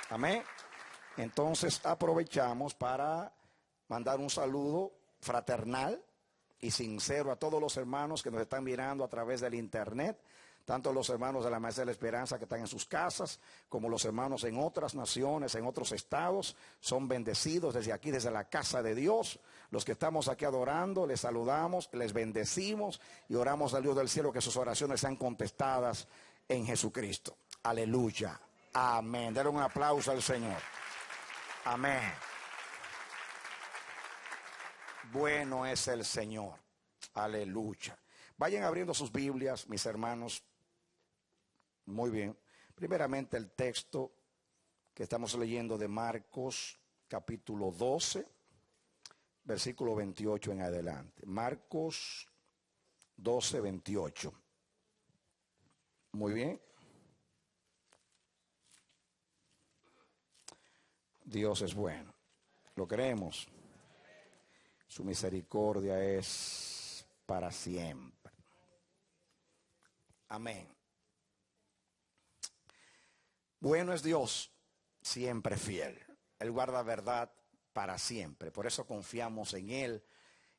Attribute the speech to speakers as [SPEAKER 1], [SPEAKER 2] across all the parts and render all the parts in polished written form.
[SPEAKER 1] Amén. Entonces aprovechamos para mandar un saludo fraternal y sincero a todos los hermanos que nos están mirando a través del internet, tanto los hermanos de la Mesa de la Esperanza que están en sus casas, como los hermanos en otras naciones, en otros estados, son bendecidos desde aquí, desde la casa de Dios. Los que estamos aquí adorando, les saludamos, les bendecimos y oramos al Dios del cielo que sus oraciones sean contestadas en Jesucristo. Aleluya. Amén. Denle un aplauso al Señor. Amén. Bueno es el Señor. Aleluya. Vayan abriendo sus Biblias, mis hermanos. Muy bien. Primeramente el texto que estamos leyendo de Marcos, capítulo 12, versículo 28 en adelante. Marcos 12, 28. Muy bien. Dios es bueno. ¿Lo creemos? Su misericordia es para siempre. Amén. Bueno es Dios, siempre fiel. Él guarda verdad para siempre. Por eso confiamos en Él.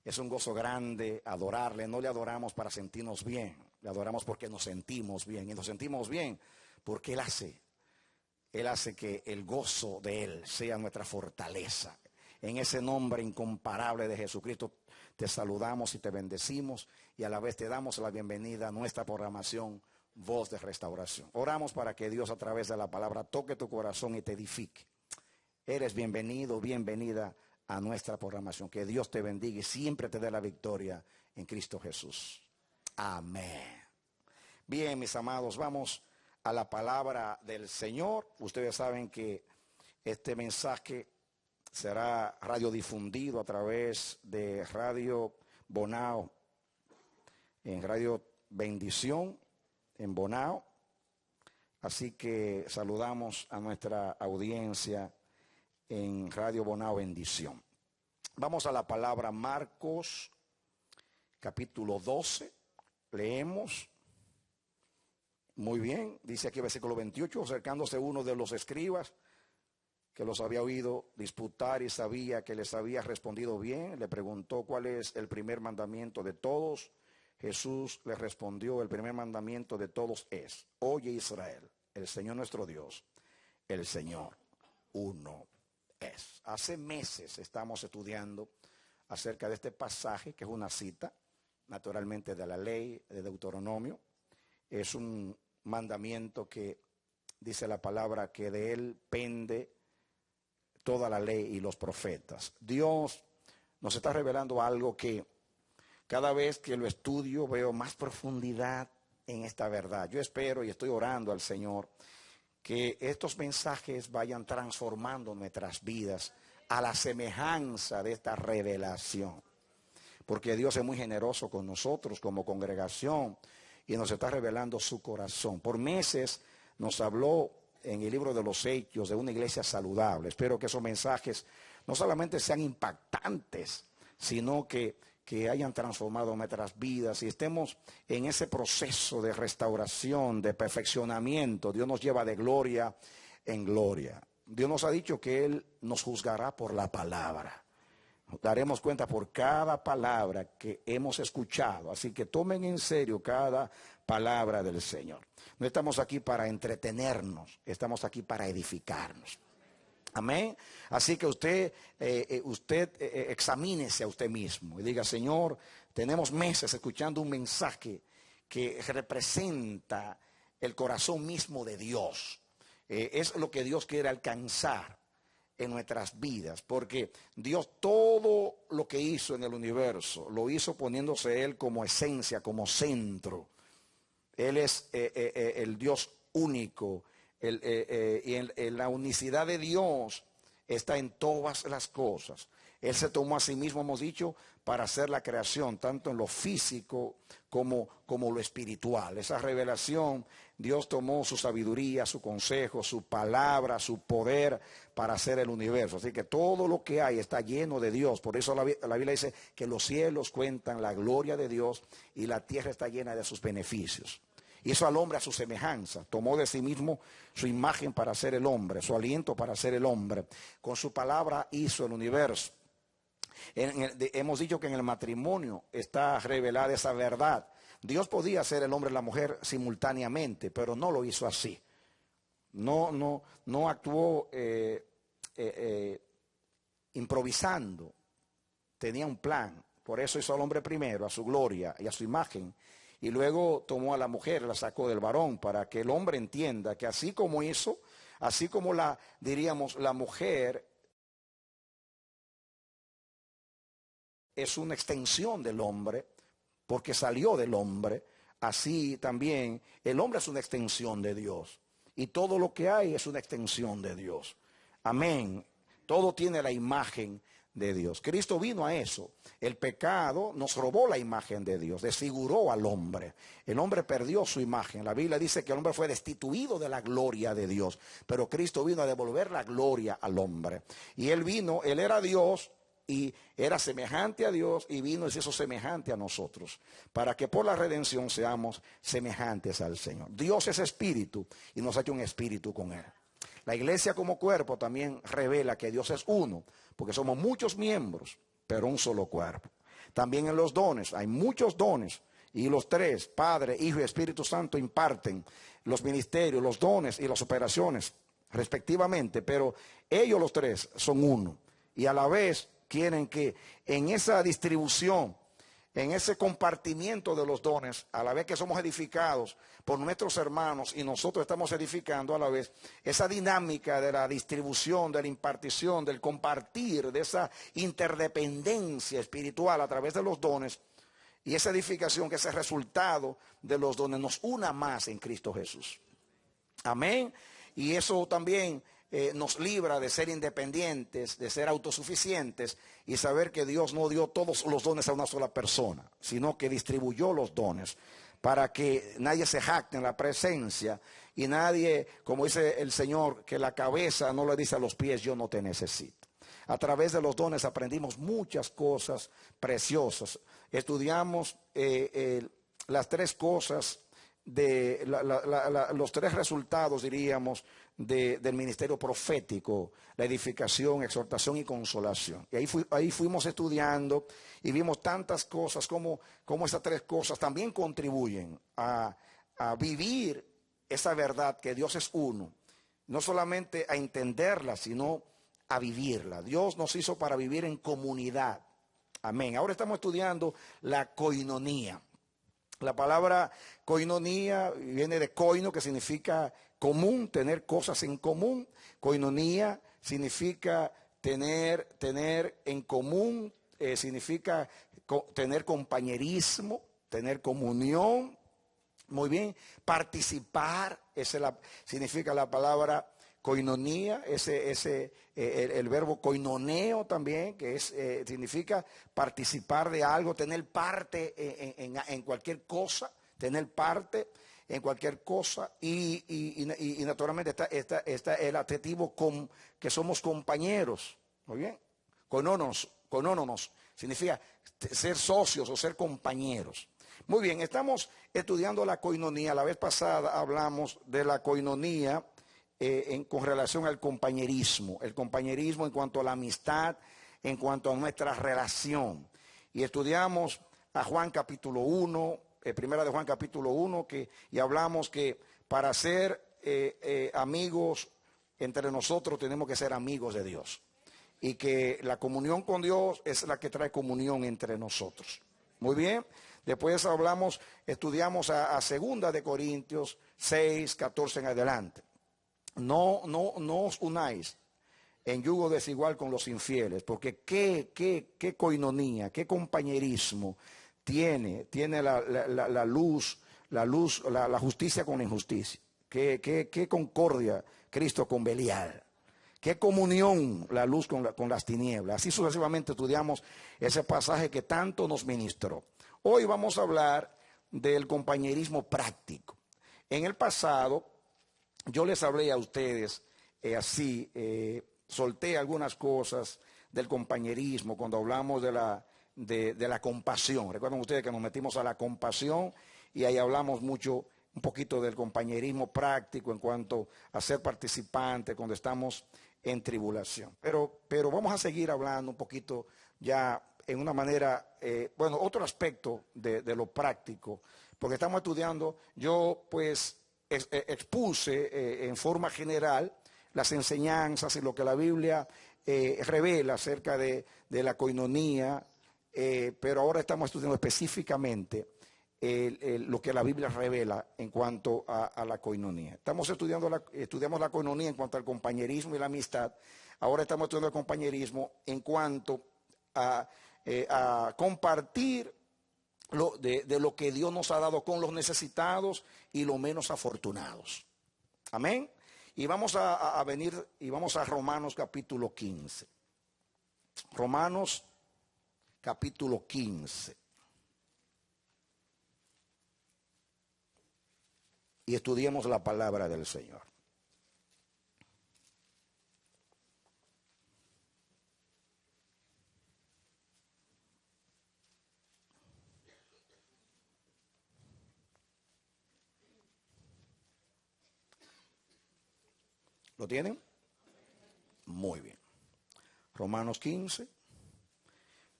[SPEAKER 1] Es un gozo grande adorarle. No le adoramos para sentirnos bien. Le adoramos porque nos sentimos bien. Y nos sentimos bien porque Él hace que el gozo de Él sea nuestra fortaleza. En ese nombre incomparable de Jesucristo te saludamos y te bendecimos y a la vez te damos la bienvenida a nuestra programación Voz de Restauración. Oramos para que Dios a través de la palabra toque tu corazón y te edifique. Eres bienvenido, bienvenida a nuestra programación. Que Dios te bendiga y siempre te dé la victoria en Cristo Jesús. Amén. Bien, mis amados, vamos a la palabra del Señor. Ustedes saben que este mensaje será radiodifundido a través de Radio Bonao, en Radio Bendición, en Bonao. Así que saludamos a nuestra audiencia en Radio Bonao Bendición. Vamos a la palabra Marcos, capítulo 12. Leemos. Muy bien, dice aquí versículo 28, acercándose uno de los escribas que los había oído disputar y sabía que les había respondido bien, le preguntó cuál es el primer mandamiento de todos. Jesús le respondió, el primer mandamiento de todos es: oye Israel, el Señor nuestro Dios, el Señor uno es. Hace meses estamos estudiando acerca de este pasaje, que es una cita, naturalmente, de la ley de Deuteronomio. Es un mandamiento que dice la palabra que de él pende toda la ley y los profetas. Dios nos está revelando algo que cada vez que lo estudio veo más profundidad en esta verdad. Yo espero y estoy orando al Señor que estos mensajes vayan transformando nuestras vidas a la semejanza de esta revelación. Porque Dios es muy generoso con nosotros como congregación y nos está revelando su corazón. Por meses nos habló en el libro de los Hechos de una iglesia saludable. Espero que esos mensajes no solamente sean impactantes, sino que hayan transformado nuestras vidas y estemos en ese proceso de restauración, de perfeccionamiento. Dios nos lleva de gloria en gloria. Dios nos ha dicho que Él nos juzgará por la palabra. Daremos cuenta por cada palabra que hemos escuchado. Así que tomen en serio cada palabra del Señor. No estamos aquí para entretenernos, estamos aquí para edificarnos. Amén. Así que usted examínese a usted mismo y diga: Señor, tenemos meses escuchando un mensaje que representa el corazón mismo de Dios. Es lo que Dios quiere alcanzar en nuestras vidas, porque Dios todo lo que hizo en el universo lo hizo poniéndose Él como esencia, como centro. Él es el Dios único, y en la unicidad de Dios está en todas las cosas. Él se tomó a sí mismo, hemos dicho, para hacer la creación, tanto en lo físico como lo espiritual. Esa revelación, Dios tomó su sabiduría, su consejo, su palabra, su poder para hacer el universo. Así que todo lo que hay está lleno de Dios. Por eso la Biblia dice que los cielos cuentan la gloria de Dios y la tierra está llena de sus beneficios. Hizo al hombre a su semejanza, tomó de sí mismo su imagen para ser el hombre, su aliento para ser el hombre. Con su palabra hizo el universo. Hemos dicho que en el matrimonio está revelada esa verdad. Dios podía ser el hombre y la mujer simultáneamente, pero no lo hizo así. No actuó improvisando, tenía un plan. Por eso hizo al hombre primero, a su gloria y a su imagen. Y luego tomó a la mujer, la sacó del varón, para que el hombre entienda que así como hizo, así como diríamos, la mujer es una extensión del hombre, porque salió del hombre, así también el hombre es una extensión de Dios. Y todo lo que hay es una extensión de Dios. Amén. Todo tiene la imagen de Dios. Cristo vino a eso. El pecado nos robó la imagen de Dios, desfiguró al hombre. El hombre perdió su imagen. La Biblia dice que el hombre fue destituido de la gloria de Dios, pero Cristo vino a devolver la gloria al hombre. Y Él vino, Él era Dios y era semejante a Dios, y vino y se hizo semejante a nosotros, para que por la redención seamos semejantes al Señor. Dios es espíritu y nos ha hecho un espíritu con Él. La iglesia como cuerpo también revela que Dios es uno, porque somos muchos miembros, pero un solo cuerpo. También en los dones, hay muchos dones, y los tres, Padre, Hijo y Espíritu Santo, imparten los ministerios, los dones y las operaciones respectivamente, pero ellos los tres son uno, y a la vez quieren que en esa distribución, en ese compartimiento de los dones, a la vez que somos edificados por nuestros hermanos y nosotros estamos edificando a la vez, esa dinámica de la distribución, de la impartición, del compartir, de esa interdependencia espiritual a través de los dones, y esa edificación que es el resultado de los dones, nos una más en Cristo Jesús. Amén. Y eso también nos libra de ser independientes, de ser autosuficientes, y saber que Dios no dio todos los dones a una sola persona, sino que distribuyó los dones para que nadie se jacte en la presencia, y nadie, como dice el Señor, que la cabeza no le dice a los pies, yo no te necesito. A través de los dones aprendimos muchas cosas preciosas. Estudiamos las tres cosas, los tres resultados, diríamos, del ministerio profético: la edificación, exhortación y consolación. Y ahí fuimos estudiando y vimos tantas cosas, como esas tres cosas también contribuyen a vivir esa verdad que Dios es uno, no solamente a entenderla, sino a vivirla. Dios nos hizo para vivir en comunidad. Amén. Ahora estamos estudiando la coinonía. La palabra koinonía viene de koino, que significa común, tener cosas en común. Koinonía significa tener en común, significa tener compañerismo, tener comunión. Muy bien, participar, significa la palabra koinonía, el verbo koinoneo también, que significa participar de algo, tener parte en cualquier cosa, tener parte en cualquier cosa, y naturalmente está el adjetivo que somos compañeros. Muy bien, koinonos significa ser socios o ser compañeros. Muy bien, estamos estudiando la koinonía. La vez pasada hablamos de la koinonía con relación al compañerismo. El compañerismo en cuanto a la amistad, en cuanto a nuestra relación. Y estudiamos a Juan capítulo 1, primera de Juan capítulo 1, y hablamos que para ser amigos entre nosotros tenemos que ser amigos de Dios. Y que la comunión con Dios es la que trae comunión entre nosotros. Muy bien. Después estudiamos a 2 de Corintios 6, 14 en adelante. No os unáis en yugo desigual con los infieles, porque qué coinonía, qué compañerismo tiene la luz, la justicia con la injusticia. Qué concordia Cristo con Belial. Qué comunión la luz con las tinieblas. Así sucesivamente estudiamos ese pasaje que tanto nos ministró. Hoy vamos a hablar del compañerismo práctico. En el pasado yo les hablé a ustedes solté algunas cosas del compañerismo cuando hablamos de la compasión. Recuerdan ustedes que nos metimos a la compasión y ahí hablamos mucho un poquito del compañerismo práctico en cuanto a ser participante cuando estamos en tribulación. Pero vamos a seguir hablando un poquito ya en una manera, otro aspecto de lo práctico, porque estamos estudiando, yo pues expuse en forma general las enseñanzas y lo que la Biblia revela acerca de la coinonía, pero ahora estamos estudiando específicamente lo que la Biblia revela en cuanto a la coinonía. Estudiamos la coinonía en cuanto al compañerismo y la amistad. Ahora estamos estudiando el compañerismo en cuanto a compartir de lo que Dios nos ha dado con los necesitados y los menos afortunados. Amén. Y vamos a venir y vamos a Romanos capítulo 15. Romanos capítulo 15. Y estudiemos la palabra del Señor. ¿Lo tienen? Muy bien. Romanos 15.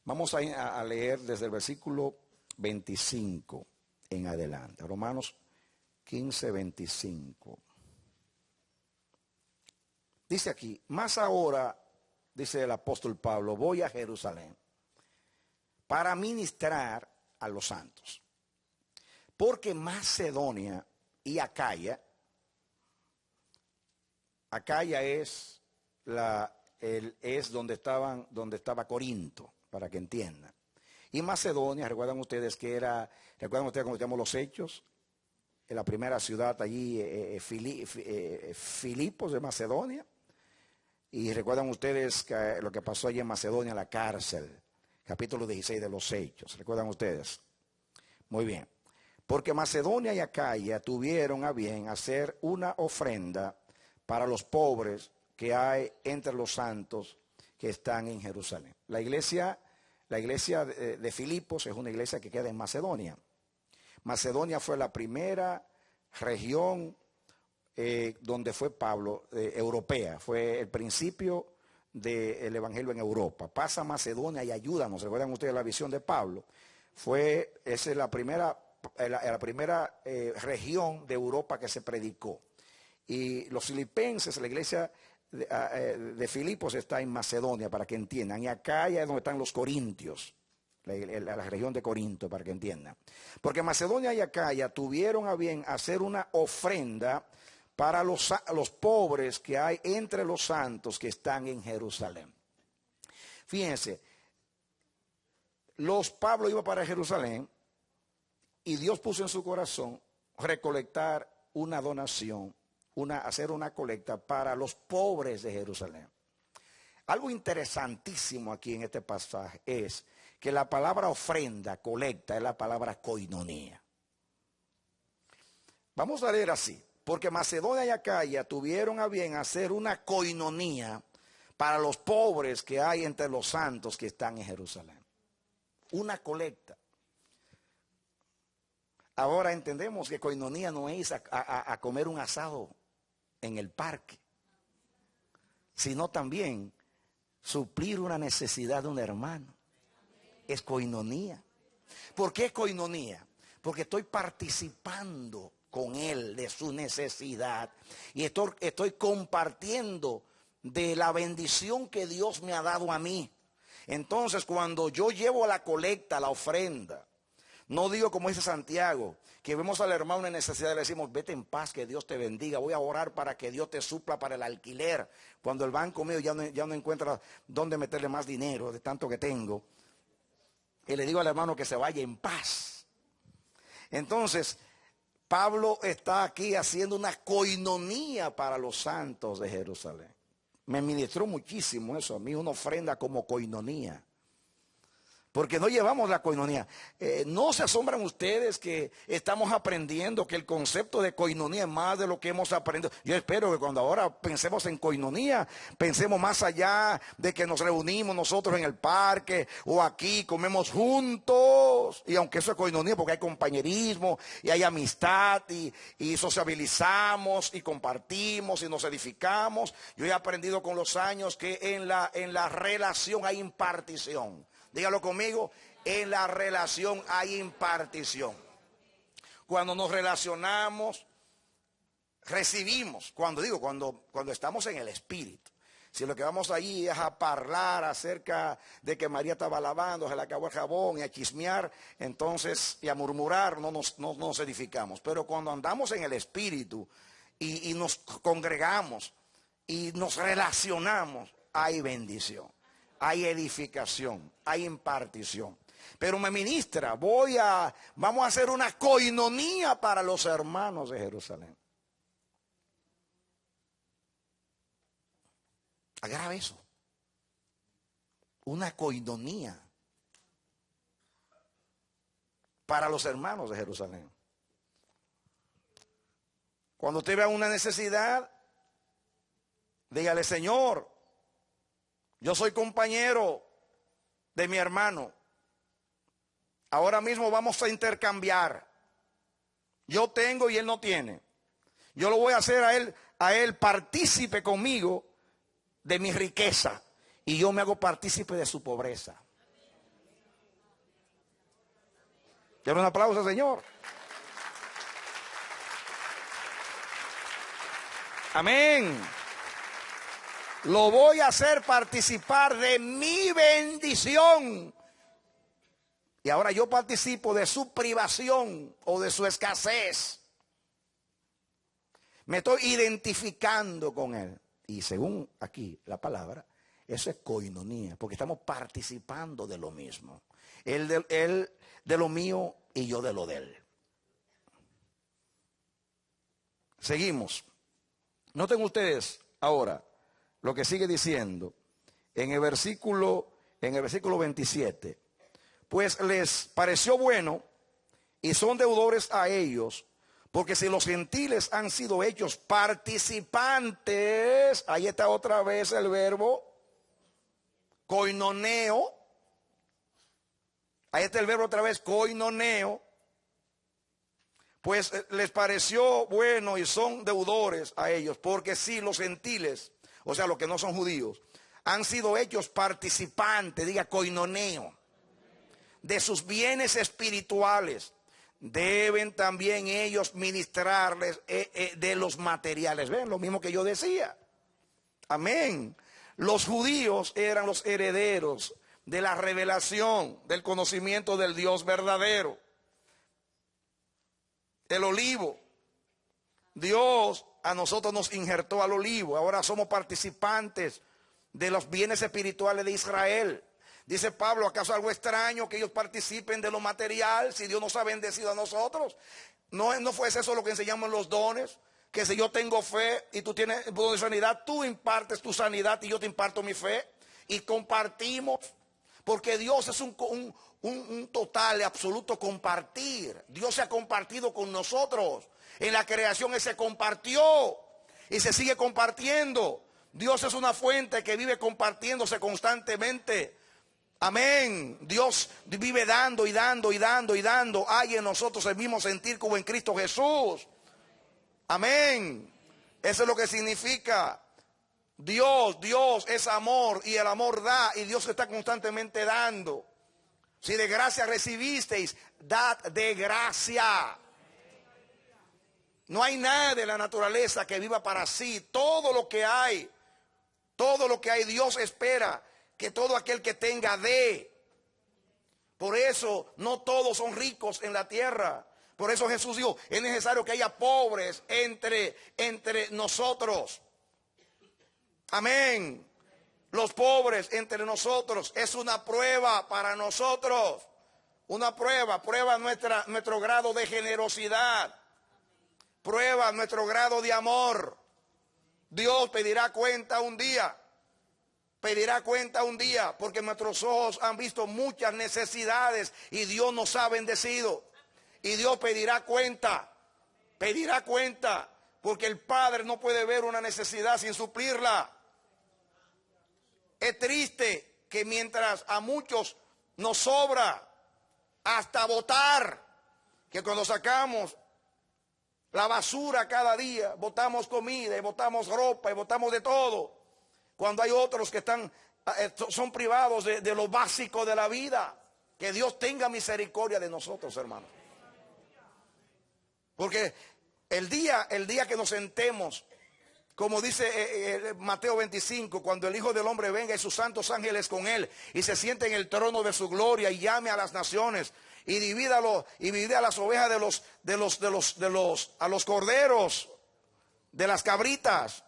[SPEAKER 1] Vamos a leer desde el versículo 25 en adelante. Romanos 15, 25. Dice aquí, más ahora, dice el apóstol Pablo, voy a Jerusalén para ministrar a los santos. Porque Macedonia y Acaya es donde estaba Corinto, para que entiendan. Y Macedonia, recuerdan ustedes cuando estudiamos los Hechos, en la primera ciudad allí, Filipos de Macedonia. Y recuerdan ustedes lo que pasó allí en Macedonia, la cárcel, capítulo 16 de los Hechos. ¿Recuerdan ustedes? Muy bien. Porque Macedonia y Acaya tuvieron a bien hacer una ofrenda para los pobres que hay entre los santos que están en Jerusalén. La iglesia de Filipos es una iglesia que queda en Macedonia. Macedonia fue la primera región donde fue Pablo, europea. Fue el principio del evangelio en Europa. Pasa a Macedonia y ayúdanos. ¿Recuerdan ustedes la visión de Pablo? Esa es la primera región de Europa que se predicó. Y los filipenses, la iglesia de Filipos está en Macedonia, para que entiendan. Y acá es donde están los corintios, la región de Corinto, para que entiendan. Porque Macedonia y Acaya tuvieron a bien hacer una ofrenda para los pobres que hay entre los santos que están en Jerusalén. Fíjense, Pablo iba para Jerusalén y Dios puso en su corazón recolectar una donación, hacer una colecta para los pobres de Jerusalén. Algo interesantísimo aquí en este pasaje es que la palabra ofrenda, colecta, es la palabra coinonía. Vamos a leer así. Porque Macedonia y Acaya tuvieron a bien hacer una coinonía para los pobres que hay entre los santos que están en Jerusalén. Una colecta. Ahora entendemos que coinonía no es a comer un asado en el parque, sino también suplir una necesidad de un hermano. Es coinonía. ¿Por qué coinonía? Porque estoy participando con él de su necesidad y estoy compartiendo de la bendición que Dios me ha dado a mí. Entonces, cuando yo llevo la colecta, la ofrenda, no digo como dice Santiago, que vemos al hermano en necesidad y le decimos, vete en paz, que Dios te bendiga, voy a orar para que Dios te supla para el alquiler, cuando el banco mío ya no encuentra dónde meterle más dinero de tanto que tengo. Y le digo al hermano que se vaya en paz. Entonces, Pablo está aquí haciendo una coinonía para los santos de Jerusalén. Me ministró muchísimo eso a mí, una ofrenda como coinonía. porque no llevamos la coinonía. ¿No se asombran ustedes que estamos aprendiendo que el concepto de coinonía es más de lo que hemos aprendido? Yo espero que cuando ahora pensemos en coinonía, pensemos más allá de que nos reunimos nosotros en el parque o aquí, comemos juntos. Y aunque eso es coinonía, porque hay compañerismo y hay amistad y sociabilizamos y compartimos y nos edificamos. Yo he aprendido con los años que en la relación hay impartición. Dígalo conmigo, en la relación hay impartición. Cuando nos relacionamos, recibimos. Cuando estamos en el Espíritu. Si lo que vamos allí es a hablar acerca de que María estaba lavando, se le acabó el jabón y a chismear, entonces, y a murmurar, no nos edificamos. Pero cuando andamos en el Espíritu y nos congregamos y nos relacionamos, hay bendición. Hay edificación, hay impartición. Pero me ministra, vamos a hacer una coinonía para los hermanos de Jerusalén. Agrave eso. Una coinonía para los hermanos de Jerusalén. Cuando usted vea una necesidad, dígale: Señor, yo soy compañero de mi hermano. Ahora mismo vamos a intercambiar. Yo tengo y él no tiene. Yo lo voy a hacer a él partícipe conmigo de mi riqueza. Y yo me hago partícipe de su pobreza. Quiero un aplauso, Señor. Amén. Lo voy a hacer participar de mi bendición. Y ahora yo participo de su privación o de su escasez. Me estoy identificando con él. Y según aquí la palabra, eso es coinonía, porque estamos participando de lo mismo. Él de lo mío y yo de lo de él. Seguimos. Noten ustedes ahora lo que sigue diciendo en el versículo 27. Pues les pareció bueno y son deudores a ellos, porque si los gentiles han sido hechos participantes, ahí está otra vez el verbo koinoneo, ahí está el verbo otra vez koinoneo, pues les pareció bueno y son deudores a ellos, porque si los gentiles, o sea, los que no son judíos, han sido hechos participantes, diga koinoneo, de sus bienes espirituales, deben también ellos ministrarles de los materiales. ¿Ven? Lo mismo que yo decía. Amén. Los judíos eran los herederos de la revelación, del conocimiento del Dios verdadero. El olivo. Dios a nosotros nos injertó al olivo. Ahora somos participantes de los bienes espirituales de Israel. Dice Pablo: ¿acaso algo extraño que ellos participen de lo material si Dios nos ha bendecido a nosotros? ¿No fue eso lo que enseñamos los dones? Que si yo tengo fe y tú tienes don de sanidad, tú impartes tu sanidad y yo te imparto mi fe. Y compartimos. Porque Dios es un total y absoluto compartir. Dios se ha compartido con nosotros. En la creación Él se compartió y se sigue compartiendo. Dios es una fuente que vive compartiéndose constantemente. Amén. Dios vive dando y dando y dando y dando. Hay en nosotros el mismo sentir como en Cristo Jesús. Amén. Eso es lo que significa. Dios es amor y el amor da, y Dios está constantemente dando. Si de gracia recibisteis, dad de gracia. No hay nada de la naturaleza que viva para sí. Todo lo que hay, Dios espera que todo aquel que tenga dé. Por eso no todos son ricos en la tierra. Por eso Jesús dijo: es necesario que haya pobres entre nosotros. Amén. Los pobres entre nosotros es una prueba para nosotros. Una prueba nuestro grado de generosidad. Prueba nuestro grado de amor. Dios pedirá cuenta un día. pedirá cuenta un día, porque nuestros ojos han visto muchas necesidades y Dios nos ha bendecido. Y Dios pedirá cuenta, porque el Padre no puede ver una necesidad sin suplirla. Es triste que mientras a muchos nos sobra hasta botar, que cuando sacamos la basura cada día, botamos comida y botamos ropa y botamos de todo, cuando hay otros que son privados de lo básico de la vida. Que Dios tenga misericordia de nosotros, hermanos. Porque el día que nos sentemos, como dice Mateo 25, cuando el Hijo del Hombre venga y sus santos ángeles con él, y se siente en el trono de su gloria y llame a las naciones, y divide a las ovejas a los corderos, de las cabritas,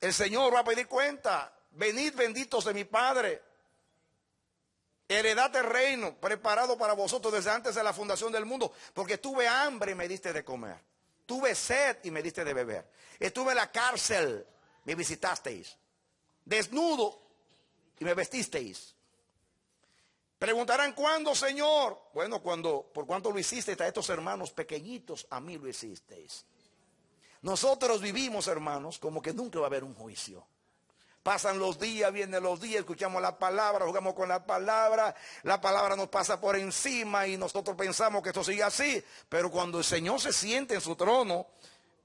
[SPEAKER 1] el Señor va a pedir cuenta. Venid benditos de mi Padre, heredad el reino preparado para vosotros desde antes de la fundación del mundo, porque tuve hambre y me diste de comer, tuve sed y me diste de beber, estuve en la cárcel, me visitasteis, desnudo y me vestisteis. Preguntarán, ¿cuándo, Señor? Bueno, por cuánto lo hicisteis a estos hermanos pequeñitos, a mí lo hicisteis. Nosotros vivimos, hermanos, como que nunca va a haber un juicio. Pasan los días, vienen los días, escuchamos la palabra, jugamos con la palabra nos pasa por encima y nosotros pensamos que esto sigue así. Pero cuando el Señor se siente en su trono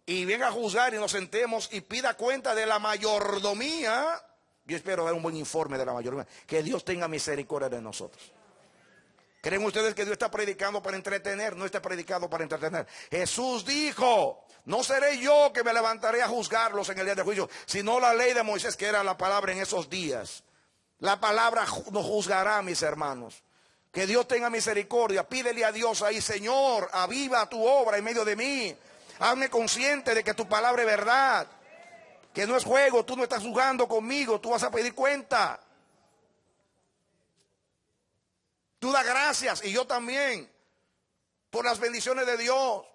[SPEAKER 1] y venga a juzgar y nos sentemos y pida cuenta de la mayordomía, yo espero ver un buen informe de la mayordomía. Que Dios tenga misericordia de nosotros. ¿Creen ustedes que Dios está predicando para entretener? No está predicando para entretener. Jesús dijo, no seré yo que me levantaré a juzgarlos en el día de juicio, sino la ley de Moisés, que era la palabra en esos días. La palabra nos juzgará, mis hermanos. Que Dios tenga misericordia. Pídele a Dios ahí, Señor, aviva tu obra en medio de mí. Hazme consciente de que tu palabra es verdad. Que no es juego, tú no estás jugando conmigo, tú vas a pedir cuenta. Tú das gracias y yo también por las bendiciones de Dios.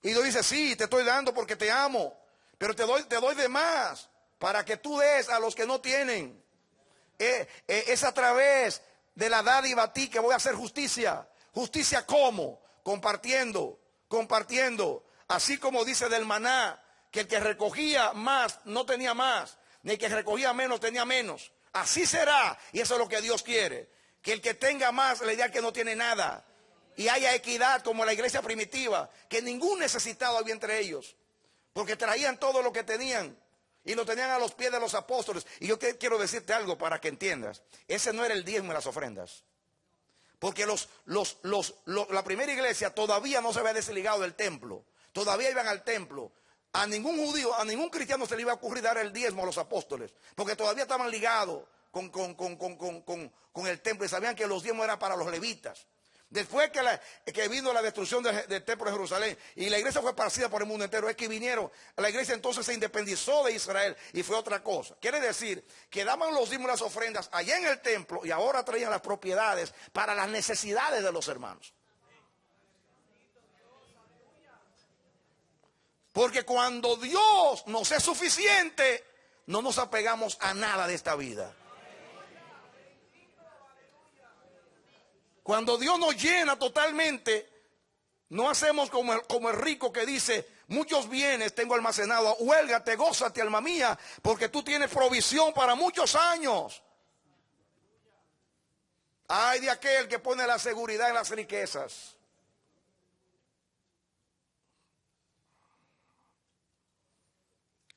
[SPEAKER 1] Y Dios dice, sí, te estoy dando porque te amo, pero te doy de más para que tú des a los que no tienen. Es a través de la dádiva a ti que voy a hacer justicia. ¿Justicia cómo? Compartiendo. Así como dice del maná, que el que recogía más no tenía más, ni el que recogía menos tenía menos. Así será, y eso es lo que Dios quiere. Que el que tenga más le dé al que no tiene nada. Y haya equidad como la iglesia primitiva, que ningún necesitado había entre ellos, porque traían todo lo que tenían y lo tenían a los pies de los apóstoles. Y yo quiero decirte algo para que entiendas, ese no era el diezmo y las ofrendas, porque la primera iglesia todavía no se había desligado del templo, todavía iban al templo. A ningún judío, a ningún cristiano se le iba a ocurrir dar el diezmo a los apóstoles, porque todavía estaban ligados con el templo y sabían que los diezmos eran para los levitas. Después que vino la destrucción del templo de Jerusalén y la iglesia fue esparcida por el mundo entero, es que vinieron, la iglesia entonces se independizó de Israel y fue otra cosa. Quiere decir que daban los diezmos y las ofrendas allá en el templo y ahora traían las propiedades para las necesidades de los hermanos. Porque cuando Dios nos es suficiente, no nos apegamos a nada de esta vida. Cuando Dios nos llena totalmente, no hacemos como el rico que dice, muchos bienes tengo almacenados, huélgate, gózate, alma mía, porque tú tienes provisión para muchos años. Ay de aquel que pone la seguridad en las riquezas.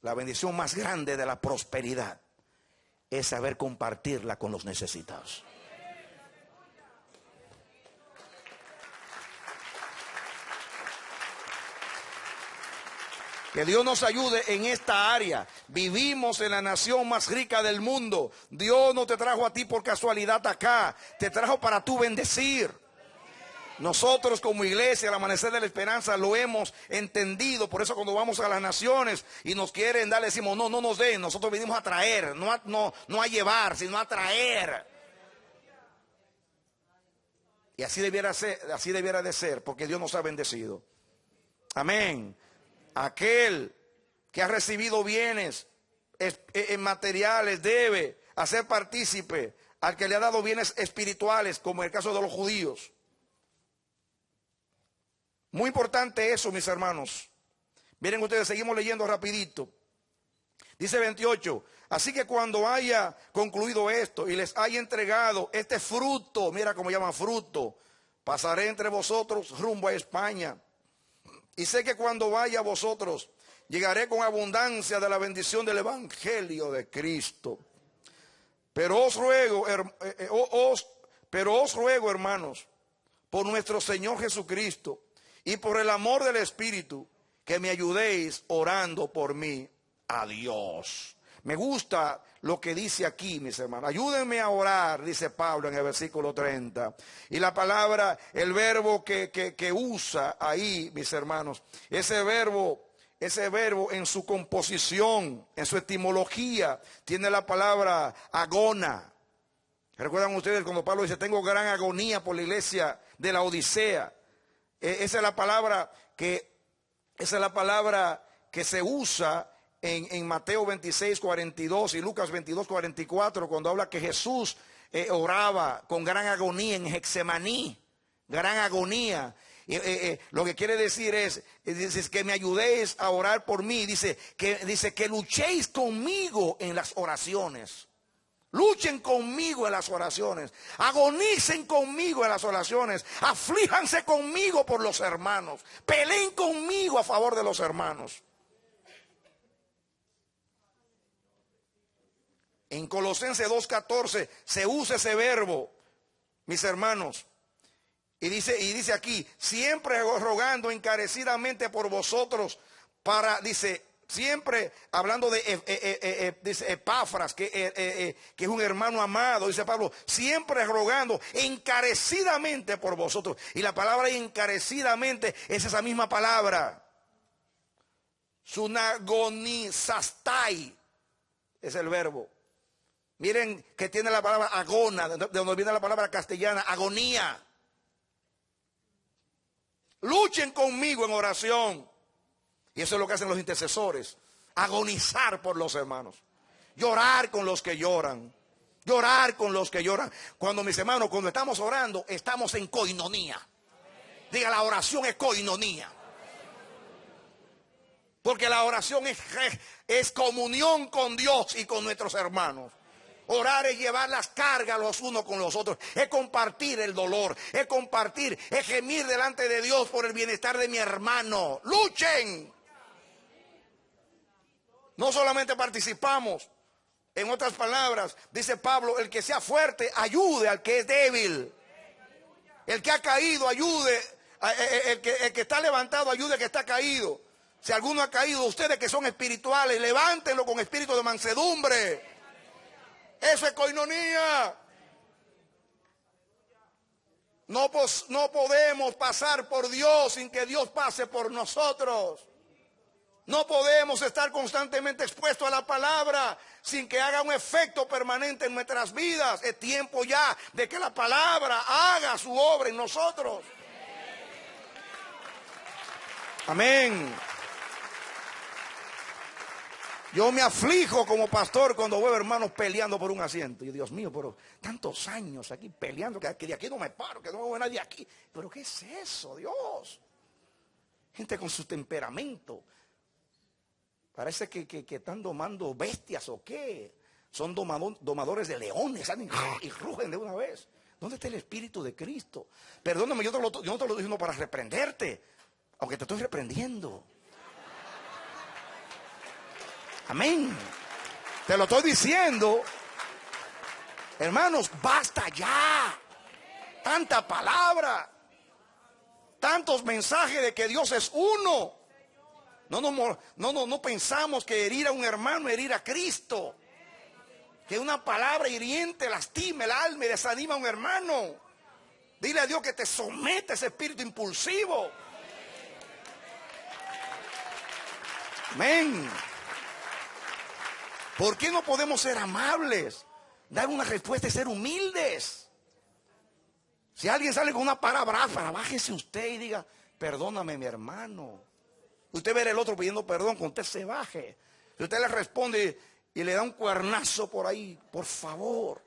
[SPEAKER 1] La bendición más grande de la prosperidad es saber compartirla con los necesitados. Que Dios nos ayude en esta área. Vivimos en la nación más rica del mundo. Dios no te trajo a ti por casualidad acá. Te trajo para tú bendecir. Nosotros como iglesia, al Amanecer de la Esperanza, lo hemos entendido. Por eso cuando vamos a las naciones y nos quieren dar, le decimos, no nos den. Nosotros venimos a traer, no a llevar, sino a traer. Y así debiera de ser, porque Dios nos ha bendecido. Amén. Aquel que ha recibido bienes materiales, debe hacer partícipe al que le ha dado bienes espirituales, como en el caso de los judíos. Muy importante eso, mis hermanos. Miren ustedes, seguimos leyendo rapidito. Dice 28, así que cuando haya concluido esto y les haya entregado este fruto, mira cómo llaman fruto, pasaré entre vosotros rumbo a España. Y sé que cuando vaya a vosotros, llegaré con abundancia de la bendición del Evangelio de Cristo. Pero os ruego, hermanos, por nuestro Señor Jesucristo y por el amor del Espíritu, que me ayudéis orando por mí a Dios. Me gusta lo que dice aquí, mis hermanos. Ayúdenme a orar, dice Pablo en el versículo 30. Y la palabra, el verbo que usa ahí, mis hermanos, ese verbo en su composición, en su etimología, tiene la palabra agona. ¿Recuerdan ustedes cuando Pablo dice, tengo gran agonía por la iglesia de la Odisea? Esa es la palabra que se usa en Mateo 26, 42 y Lucas 22, 44, cuando habla que Jesús oraba con gran agonía en Getsemaní, gran agonía. Lo que quiere decir es que me ayudéis a orar por mí. Dice que luchéis conmigo en las oraciones. Luchen conmigo en las oraciones. Agonicen conmigo en las oraciones. Aflíjanse conmigo por los hermanos. Peleen conmigo a favor de los hermanos. En Colosenses 2:14 se usa ese verbo, mis hermanos. Y dice aquí, siempre rogando encarecidamente por vosotros dice, siempre hablando dice Epafras, que es un hermano amado, dice Pablo, siempre rogando encarecidamente por vosotros. Y la palabra encarecidamente es esa misma palabra. Sunagonizastai es el verbo. Miren que tiene la palabra agona, de donde viene la palabra castellana, agonía. Luchen conmigo en oración. Y eso es lo que hacen los intercesores. Agonizar por los hermanos. Llorar con los que lloran. Llorar con los que lloran. Cuando, mis hermanos, cuando estamos orando, estamos en coinonía. Diga, la oración es coinonía. Porque la oración es comunión con Dios y con nuestros hermanos. Orar es llevar las cargas los unos con los otros, es compartir el dolor, es compartir, es gemir delante de Dios por el bienestar de mi hermano. Luchen. No solamente participamos, en otras palabras, dice Pablo, el que sea fuerte ayude al que es débil. El que ha caído ayude, el que está levantado ayude al que está caído. Si alguno ha caído, ustedes que son espirituales, levántenlo con espíritu de mansedumbre. Eso es coinonía. No podemos pasar por Dios sin que Dios pase por nosotros. No podemos estar constantemente expuestos a la palabra sin que haga un efecto permanente en nuestras vidas. Es tiempo ya de que la palabra haga su obra en nosotros. Amén. Yo me aflijo como pastor cuando veo hermanos peleando por un asiento. Y Dios mío, pero tantos años aquí peleando, que de aquí no me paro, que no veo a nadie aquí. Pero ¿qué es eso, Dios? Gente con su temperamento. Parece que están domando bestias o qué. Son domadores de leones, salen y rugen de una vez. ¿Dónde está el Espíritu de Cristo? Perdóname, yo no te lo estoy diciendo para reprenderte, aunque te estoy reprendiendo. Amén. Te lo estoy diciendo. Hermanos, basta ya. Tanta palabra. Tantos mensajes de que Dios es uno. No pensamos que herir a un hermano es herir a Cristo. Que una palabra hiriente lastime el alma y desanima a un hermano. Dile a Dios que te someta ese espíritu impulsivo. Amén. ¿Por qué no podemos ser amables? Dar una respuesta y ser humildes. Si alguien sale con una palabra, bájese usted y diga, perdóname mi hermano. Usted ve al otro pidiendo perdón, con usted se baje. Si usted le responde, y le da un cuernazo por ahí. Por favor.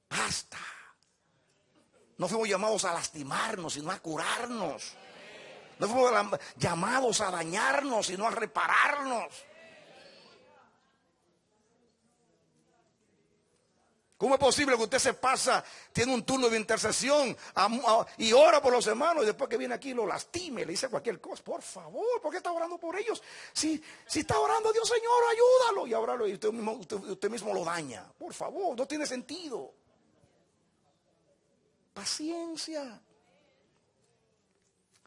[SPEAKER 1] Basta. No fuimos llamados a lastimarnos, sino a curarnos. No fuimos llamados a dañarnos, sino a repararnos. ¿Cómo es posible que usted se pasa, tiene un turno de intercesión y ora por los hermanos y después que viene aquí lo lastime, le dice cualquier cosa? Por favor, ¿por qué está orando por ellos? Si está orando, Dios, Señor, ayúdalo. Y ahora usted mismo lo daña. Por favor, no tiene sentido. Paciencia.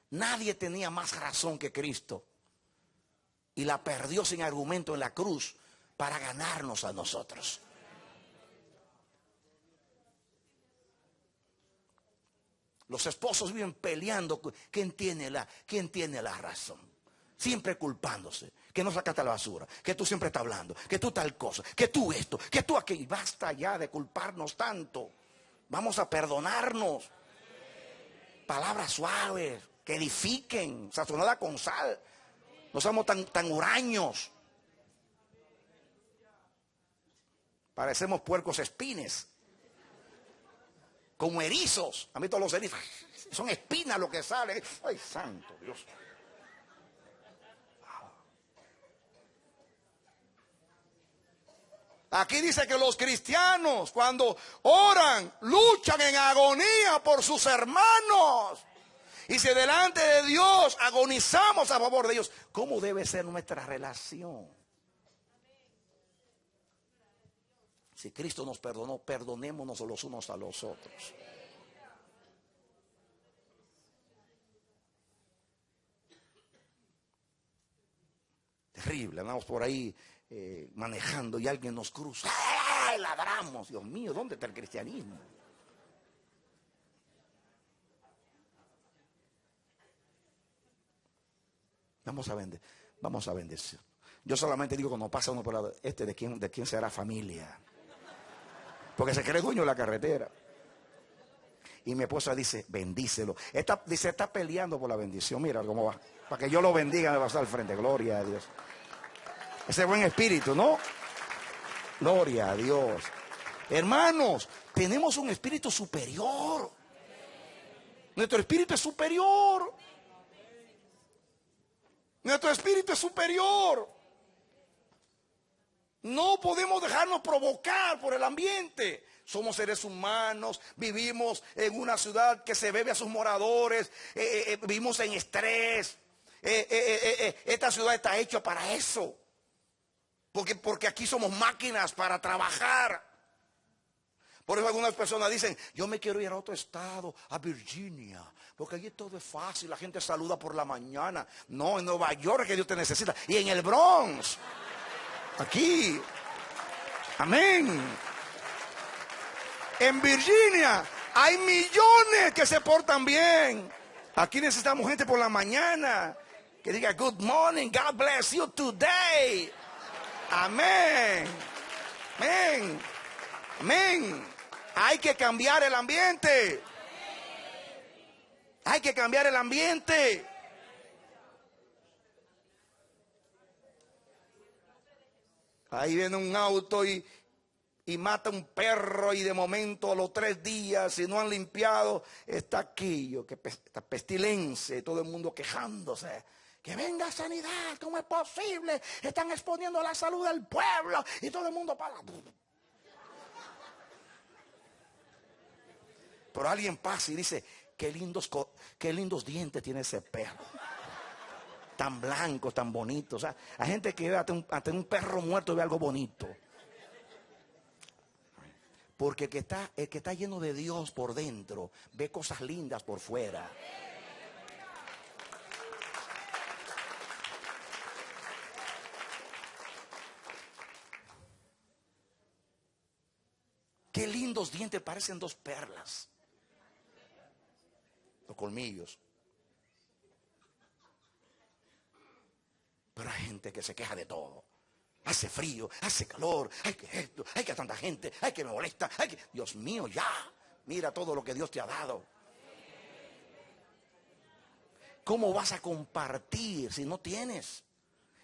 [SPEAKER 1] Nadie tenía más razón que Cristo y la perdió sin argumento en la cruz para ganarnos a nosotros. Los esposos viven peleando. ¿Quién tiene la razón? Siempre culpándose. Que no sacaste la basura. Que tú siempre estás hablando. Que tú tal cosa. Que tú esto. Que tú aquello. Basta ya de culparnos tanto. Vamos a perdonarnos. Palabras suaves. Que edifiquen. Sazonada con sal. No somos tan huraños. Parecemos puercos espines. Como erizos. A mí todos los erizos son espinas lo que sale. Ay, santo Dios. Aquí dice que los cristianos cuando oran, luchan en agonía por sus hermanos. Y si delante de Dios agonizamos a favor de ellos, ¿cómo debe ser nuestra relación? Si Cristo nos perdonó, perdonémonos los unos a los otros. Terrible, andamos por ahí manejando y alguien nos cruza. ¡Ay! Ladramos. Dios mío, ¿dónde está el cristianismo? Vamos a bendecir. Yo solamente digo cuando pasa uno por lado, de quién será familia. Porque se cree dueño de la carretera. Y mi esposa dice, bendícelo. Está peleando por la bendición. Mira cómo va. Para que yo lo bendiga, me va a estar al frente. Gloria a Dios. Ese buen espíritu, ¿no? Gloria a Dios. Hermanos, tenemos un espíritu superior. Nuestro espíritu es superior. Nuestro espíritu es superior. No podemos dejarnos provocar por el ambiente. Somos seres humanos, vivimos en una ciudad que se bebe a sus moradores, vivimos en estrés. Esta ciudad está hecha para eso. Porque aquí somos máquinas para trabajar. Por eso algunas personas dicen, yo me quiero ir a otro estado, a Virginia, porque allí todo es fácil, la gente saluda por la mañana. No, en Nueva York que Dios te necesita, y en el Bronx. Aquí. Amén. En Virginia hay millones que se portan bien. Aquí necesitamos gente por la mañana que diga good morning, God bless you today. Amén. Amén. Amén. Hay que cambiar el ambiente. Hay que cambiar el ambiente. Ahí viene un auto y mata un perro y de momento a los 3 días, si no han limpiado, está aquello, esta pestilencia, todo el mundo quejándose. Que venga sanidad, ¿cómo es posible? Están exponiendo la salud del pueblo y todo el mundo para. Pero alguien pasa y dice, qué lindos dientes tiene ese perro. Tan blancos, tan bonitos. O sea, hay gente que ve hasta un perro muerto ve algo bonito. Porque el que está lleno de Dios por dentro ve cosas lindas por fuera. Qué lindos dientes, parecen 2 perlas. Los colmillos. Pero hay gente que se queja de todo. Hace frío, hace calor, hay que esto, hay que tanta gente, hay que me molesta, Dios mío, ya. Mira todo lo que Dios te ha dado. ¿Cómo vas a compartir si no tienes?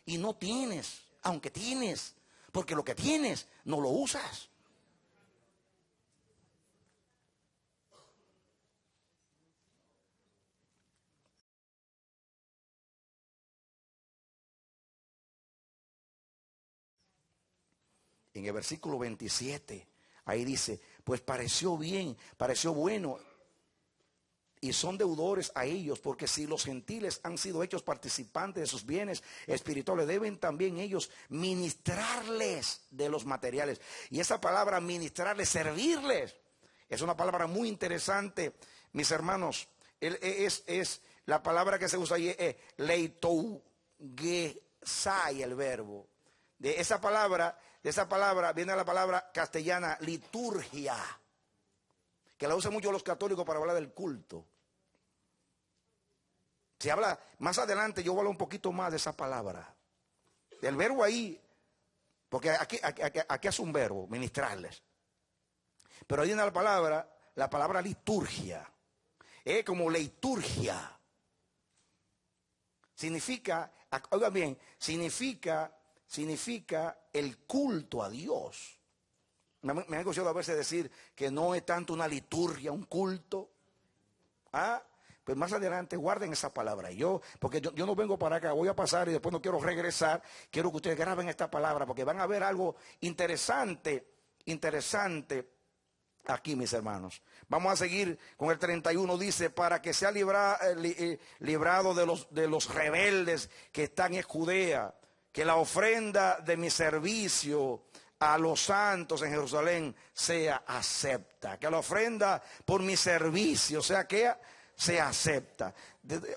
[SPEAKER 1] Y no tienes, aunque tienes, porque lo que tienes no lo usas. En el versículo 27, ahí dice, pues pareció bien, pareció bueno, y son deudores a ellos, porque si los gentiles han sido hechos participantes de sus bienes espirituales, deben también ellos ministrarles de los materiales. Y esa palabra ministrarles, servirles, es una palabra muy interesante, mis hermanos. Es la palabra que se usa ahí, leitougesai, el verbo. De esa palabra viene la palabra castellana liturgia, que la usan mucho los católicos para hablar del culto. Se habla, más adelante yo voy a hablar un poquito más de esa palabra. Del verbo ahí, porque aquí es un verbo, ministrarles. Pero ahí viene la palabra liturgia. Como liturgia. Significa, oigan bien, significa el culto a Dios. Me han escuchado a veces decir que no es tanto una liturgia, un culto. Pues más adelante guarden esa palabra. Porque yo no vengo para acá, voy a pasar y después no quiero regresar. Quiero que ustedes graben esta palabra porque van a ver algo interesante aquí, mis hermanos. Vamos a seguir con el 31. Dice, para que sea librado de los rebeldes que están en Judea, que la ofrenda de mi servicio a los santos en Jerusalén sea acepta. Que la ofrenda por mi servicio sea acepta.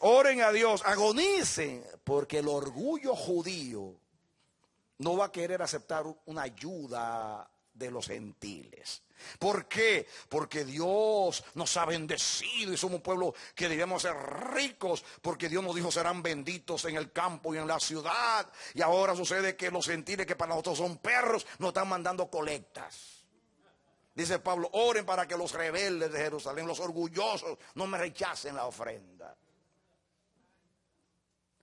[SPEAKER 1] Oren a Dios, agonicen, porque el orgullo judío no va a querer aceptar una ayuda de los gentiles. ¿Por qué? Porque Dios nos ha bendecido y somos un pueblo que debemos ser ricos, porque Dios nos dijo serán benditos en el campo y en la ciudad. Y ahora sucede que los gentiles, que para nosotros son perros, nos están mandando colectas. Dice Pablo, oren para que los rebeldes de Jerusalén, los orgullosos, no me rechacen la ofrenda.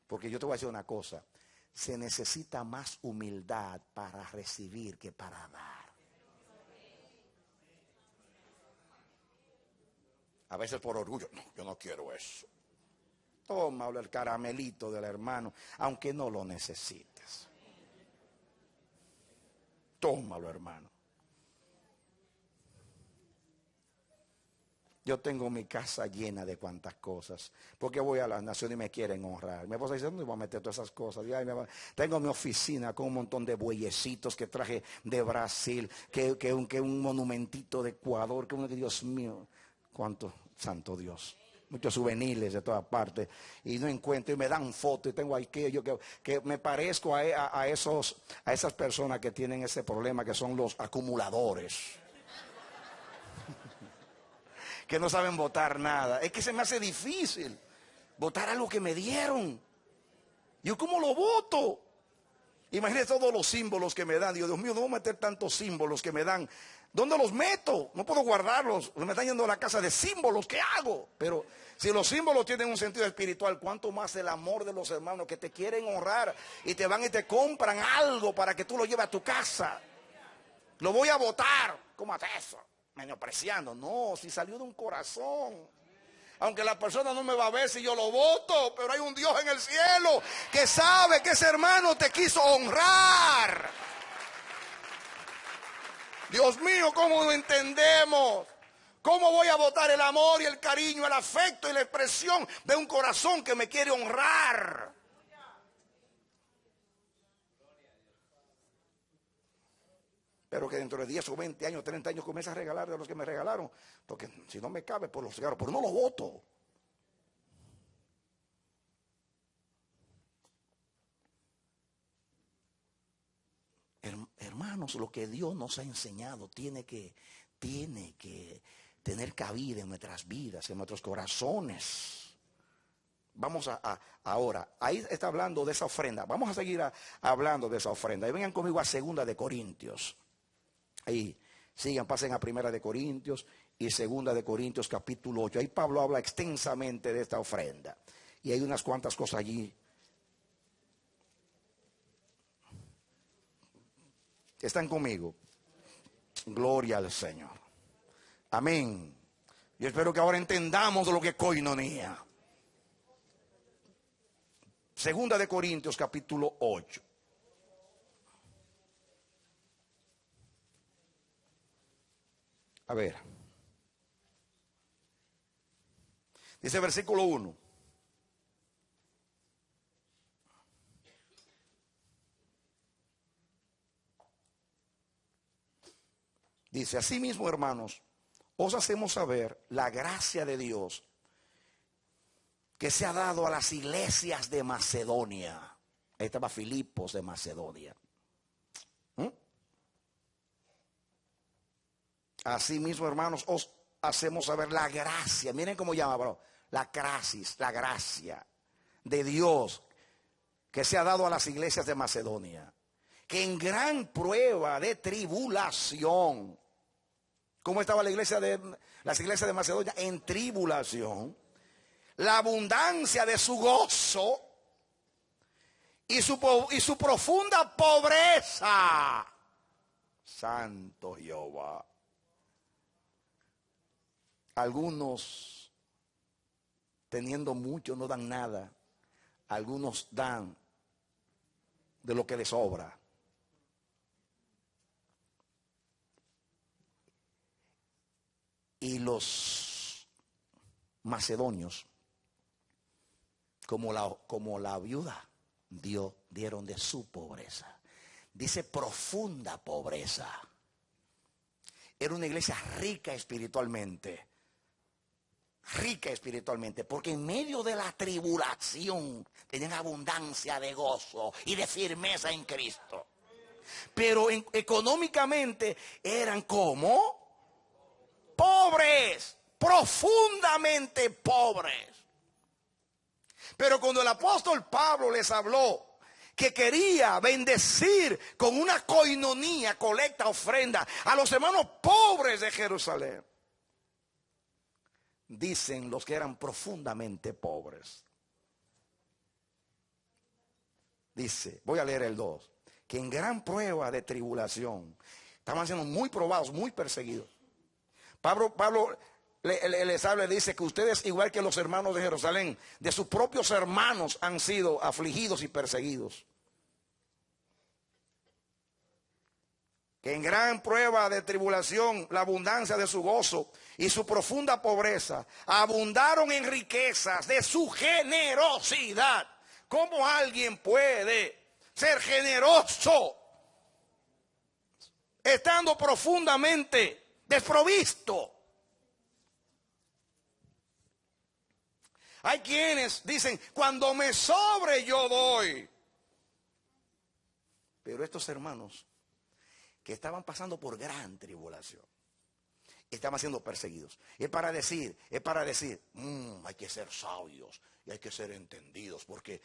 [SPEAKER 1] Porque yo te voy a decir una cosa, se necesita más humildad para recibir que para dar. A veces por orgullo, no, yo no quiero eso. Tómalo el caramelito del hermano, aunque no lo necesites. Tómalo, hermano. Yo tengo mi casa llena de cuantas cosas, porque voy a las naciones y me quieren honrar. Mi esposa dice, no voy a meter todas esas cosas. Tengo mi oficina con un montón de bueyecitos que traje de Brasil, que un monumentito de Ecuador, que Dios mío, cuánto santo Dios. Muchos souvenirs de todas partes y no encuentro y me dan fotos y tengo aquello que me parezco a esas personas que tienen ese problema, que son los acumuladores. Que no saben votar nada. Es que se me hace difícil votar algo que me dieron. ¿Yo cómo lo voto? Imagínense todos los símbolos que me dan. Dios mío, no voy a meter tantos símbolos que me dan. ¿Dónde los meto? No puedo guardarlos. Me están yendo a la casa de símbolos. ¿Qué hago? Pero si los símbolos tienen un sentido espiritual, ¿cuánto más el amor de los hermanos que te quieren honrar y te van y te compran algo para que tú lo lleves a tu casa? Lo voy a votar. ¿Cómo haces eso? Menospreciando. No, si salió de un corazón. Aunque la persona no me va a ver si yo lo voto, pero hay un Dios en el cielo que sabe que ese hermano te quiso honrar. Dios mío, ¿cómo lo entendemos? ¿Cómo voy a votar el amor y el cariño, el afecto y la expresión de un corazón que me quiere honrar? Pero que dentro de 10 o 20 años, 30 años comienza a regalar de los que me regalaron. Porque si no me cabe, por los cigarros, pero no lo voto. Hermanos, lo que Dios nos ha enseñado tiene que tener cabida en nuestras vidas, en nuestros corazones. Vamos ahora, ahí está hablando de esa ofrenda. Vamos a seguir hablando de esa ofrenda. Y vengan conmigo a 2 de Corintios. Ahí, sigan, pasen a 1 de Corintios y 2 de Corintios capítulo 8. Ahí Pablo habla extensamente de esta ofrenda. Y hay unas cuantas cosas allí. ¿Están conmigo? Gloria al Señor. Amén. Yo espero que ahora entendamos lo que es coinonía. Segunda de Corintios capítulo 8. A ver. Dice versículo 1. Dice, asimismo, hermanos, os hacemos saber la gracia de Dios que se ha dado a las iglesias de Macedonia. Ahí estaba Filipos de Macedonia. Asimismo, hermanos, os hacemos saber la gracia. Miren cómo llama, bro. La crasis, la gracia de Dios que se ha dado a las iglesias de Macedonia. Que en gran prueba de tribulación. ¿Cómo estaba las iglesias de Macedonia? En tribulación. La abundancia de su gozo y su profunda pobreza. Santo Jehová. Algunos, teniendo mucho, no dan nada. Algunos dan de lo que les sobra. Y los macedonios, como la viuda, dieron de su pobreza. Dice profunda pobreza. Era una iglesia rica espiritualmente. Rica espiritualmente, porque en medio de la tribulación tenían abundancia de gozo y de firmeza en Cristo. Pero económicamente eran como pobres, profundamente pobres. Pero cuando el apóstol Pablo les habló que quería bendecir con una coinonía, colecta, ofrenda a los hermanos pobres de Jerusalén, dicen los que eran profundamente pobres. Dice, voy a leer el 2, que en gran prueba de tribulación, estaban siendo muy probados, muy perseguidos. Pablo les habla y dice que ustedes, igual que los hermanos de Jerusalén, de sus propios hermanos han sido afligidos y perseguidos. Que en gran prueba de tribulación, la abundancia de su gozo y su profunda pobreza abundaron en riquezas de su generosidad. ¿Cómo alguien puede ser generoso estando profundamente desprovisto? Hay quienes dicen, cuando me sobre yo doy. Pero estos hermanos que estaban pasando por gran tribulación, estaban siendo perseguidos. Es para decir, hay que ser sabios y hay que ser entendidos, porque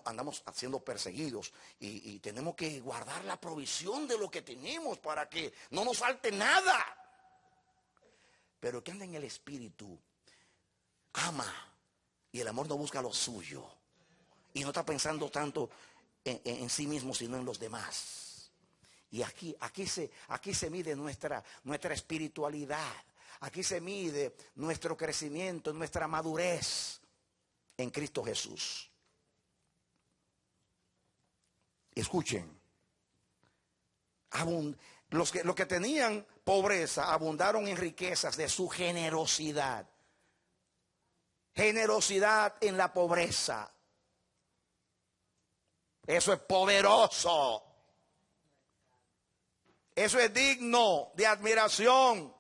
[SPEAKER 1] andamos siendo perseguidos y tenemos que guardar la provisión de lo que tenemos para que no nos falte nada. Pero que anda en el espíritu, ama, y el amor no busca lo suyo y no está pensando tanto en sí mismo, sino en los demás. Y aquí se mide nuestra espiritualidad. Aquí se mide nuestro crecimiento, nuestra madurez en Cristo Jesús. Escuchen. Los que tenían pobreza abundaron en riquezas de su generosidad. Generosidad en la pobreza. Eso es poderoso. Eso es digno de admiración.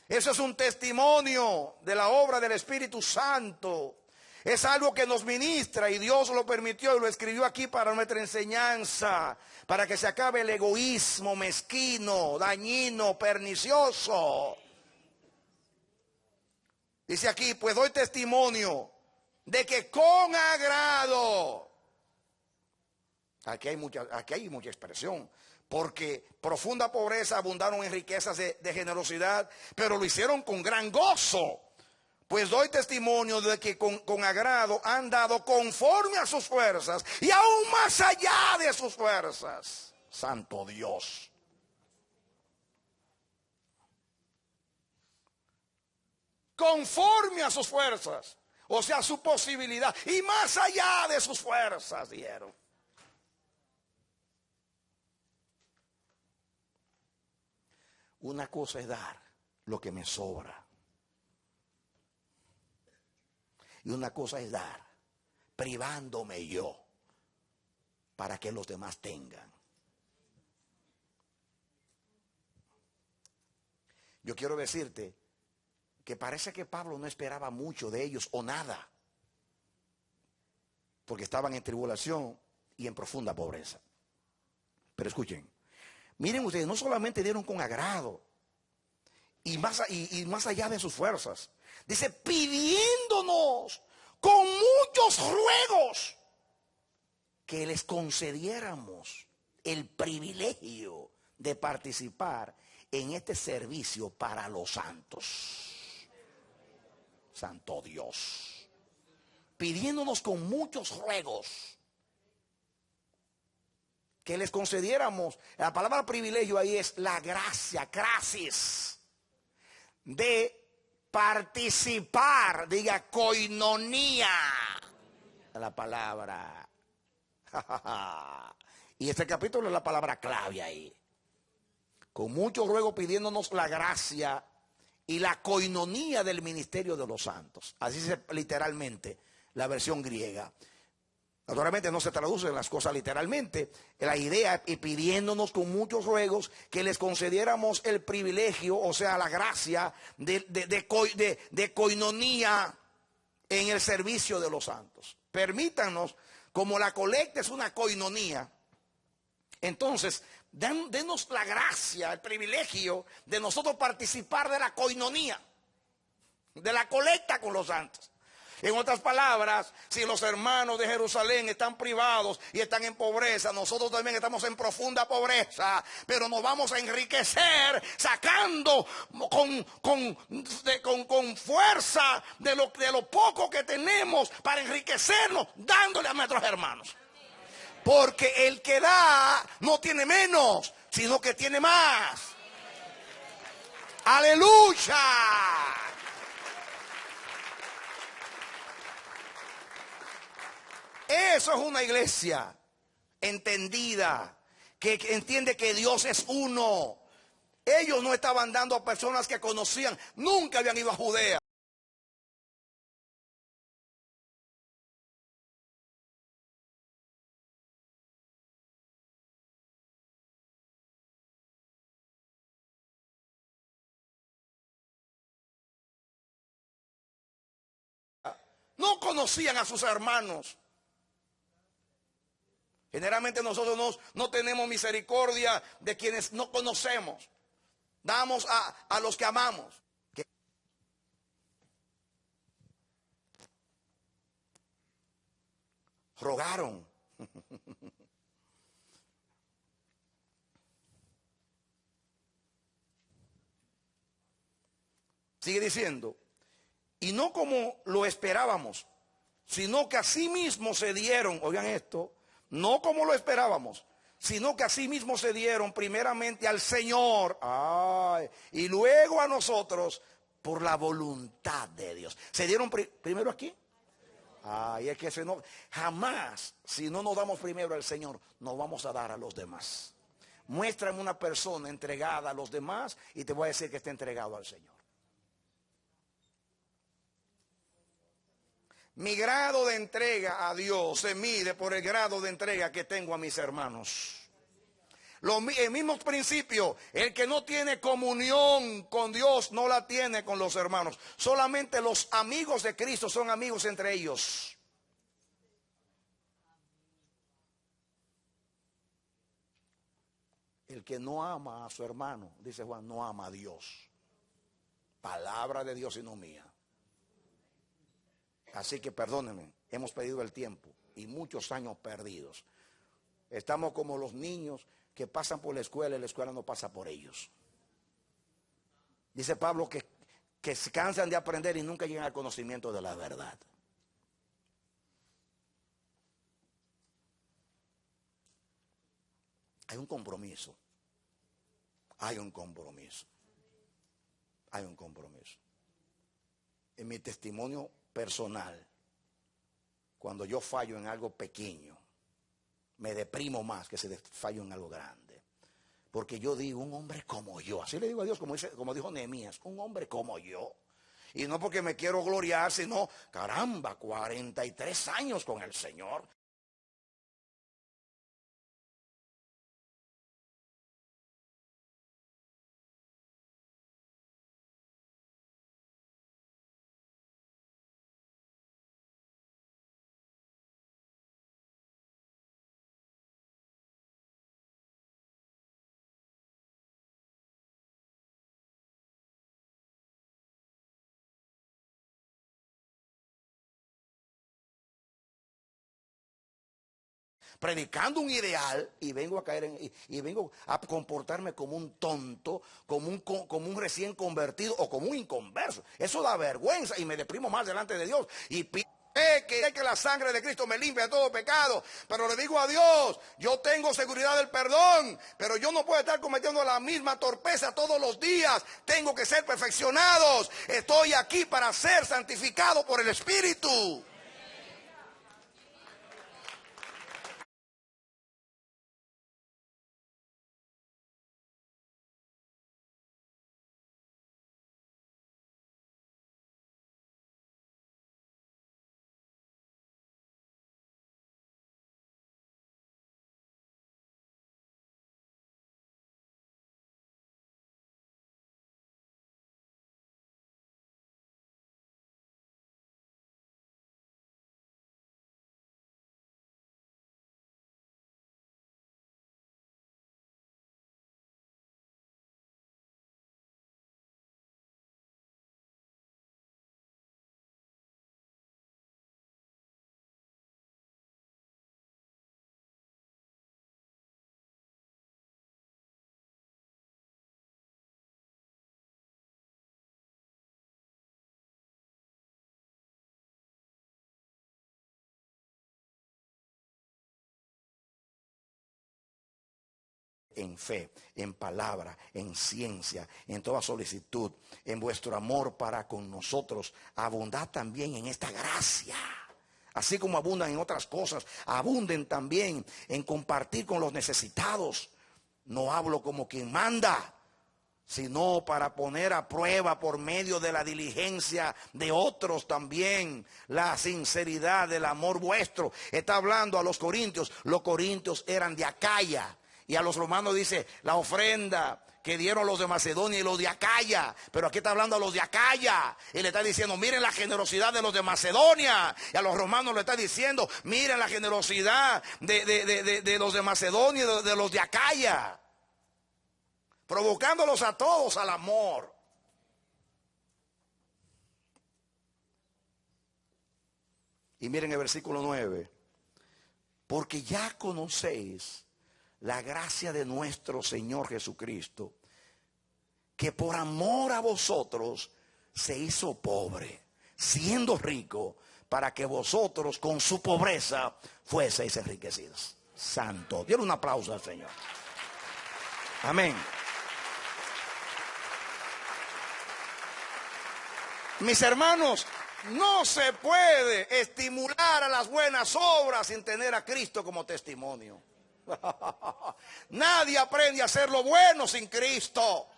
[SPEAKER 1] Eso es un testimonio de la obra del Espíritu Santo. Es algo que nos ministra y Dios lo permitió y lo escribió aquí para nuestra enseñanza, para que se acabe el egoísmo mezquino, dañino, pernicioso. Dice aquí, pues doy testimonio de que con agrado. Aquí hay mucha expresión. Porque profunda pobreza abundaron en riquezas de generosidad, pero lo hicieron con gran gozo. Pues doy testimonio de que con agrado han dado conforme a sus fuerzas y aún más allá de sus fuerzas. Santo Dios. Conforme a sus fuerzas, o sea, su posibilidad, y más allá de sus fuerzas dieron. Una cosa es dar lo que me sobra. Y una cosa es dar, privándome yo, para que los demás tengan. Yo quiero decirte que parece que Pablo no esperaba mucho de ellos o nada, porque estaban en tribulación y en profunda pobreza. Pero escuchen, miren ustedes, no solamente dieron con agrado y más allá de sus fuerzas, dice, pidiéndonos con muchos ruegos que les concediéramos el privilegio de participar en este servicio para los santos. Santo Dios. Pidiéndonos con muchos ruegos que les concediéramos. La palabra privilegio ahí es la gracia, gracias, de participar, diga koinonía, la palabra. Y este capítulo es la palabra clave ahí. Con mucho ruego pidiéndonos la gracia y la koinonía del ministerio de los santos. Así dice literalmente la versión griega. Naturalmente no se traducen las cosas literalmente. La idea y pidiéndonos con muchos ruegos que les concediéramos el privilegio, o sea, la gracia de koinonía en el servicio de los santos. Permítanos, como la colecta es una koinonía, entonces denos la gracia, el privilegio de nosotros participar de la koinonía, de la colecta con los santos. En otras palabras, si los hermanos de Jerusalén están privados y están en pobreza, nosotros también estamos en profunda pobreza, pero nos vamos a enriquecer sacando con fuerza de lo poco que tenemos para enriquecernos, dándole a nuestros hermanos. Porque el que da no tiene menos, sino que tiene más. ¡Aleluya! Eso es una iglesia entendida, que entiende que Dios es uno. Ellos no estaban dando a personas que conocían, nunca habían ido a Judea. No conocían a sus hermanos. Generalmente nosotros no tenemos misericordia de quienes no conocemos. Damos a los que amamos. Rogaron. Sigue diciendo, y no como lo esperábamos, sino que así mismo se dieron, oigan esto, no como lo esperábamos, sino que así mismo se dieron primeramente al Señor, y luego a nosotros por la voluntad de Dios. ¿Se dieron primero aquí? Y es que jamás, si no nos damos primero al Señor, nos vamos a dar a los demás. Muéstrame una persona entregada a los demás y te voy a decir que está entregado al Señor. Mi grado de entrega a Dios se mide por el grado de entrega que tengo a mis hermanos. El mismo principio, el que no tiene comunión con Dios no la tiene con los hermanos. Solamente los amigos de Cristo son amigos entre ellos. El que no ama a su hermano, dice Juan, no ama a Dios. Palabra de Dios y no mía. Así que perdónenme, hemos perdido el tiempo y muchos años perdidos. Estamos como los niños que pasan por la escuela y la escuela no pasa por ellos. Dice Pablo que que se cansan de aprender y nunca llegan al conocimiento de la verdad. Hay un compromiso. Hay un compromiso. Hay un compromiso. En mi testimonio personal, cuando yo fallo en algo pequeño, me deprimo más que si fallo en algo grande. Porque yo digo, un hombre como yo, así le digo a Dios, como dijo Nehemías, un hombre como yo. Y no porque me quiero gloriar, sino, caramba, 43 años con el Señor. Predicando un ideal y vengo a caer y vengo a comportarme como un tonto, como un recién convertido o como un inconverso. Eso da vergüenza y me deprimo más delante de Dios y pido que la sangre de Cristo me limpie de todo pecado. Pero le digo a Dios, yo tengo seguridad del perdón, pero yo no puedo estar cometiendo la misma torpeza todos los días. Tengo que ser perfeccionados. Estoy aquí para ser santificado por el Espíritu. En fe, en palabra, en ciencia, en toda solicitud, en vuestro amor para con nosotros, abundad también en esta gracia. Así como abundan en otras cosas, abunden también en compartir con los necesitados. No hablo como quien manda, sino para poner a prueba por medio de la diligencia de otros también la sinceridad del amor vuestro. Está hablando a los corintios eran de Acaya. Y a los romanos dice la ofrenda que dieron los de Macedonia y los de Acaya. Pero aquí está hablando a los de Acaya. Y le está diciendo, miren la generosidad de los de Macedonia. Y a los romanos le está diciendo, miren la generosidad de los de Macedonia y de los de Acaya. Provocándolos a todos al amor. Y miren el versículo 9. Porque ya conocéis la gracia de nuestro Señor Jesucristo, que por amor a vosotros se hizo pobre, siendo rico, para que vosotros con su pobreza fueseis enriquecidos. Santo. Dieron un aplauso al Señor. Amén. Mis hermanos, no se puede estimular a las buenas obras sin tener a Cristo como testimonio. Nadie aprende a hacer lo bueno sin Cristo.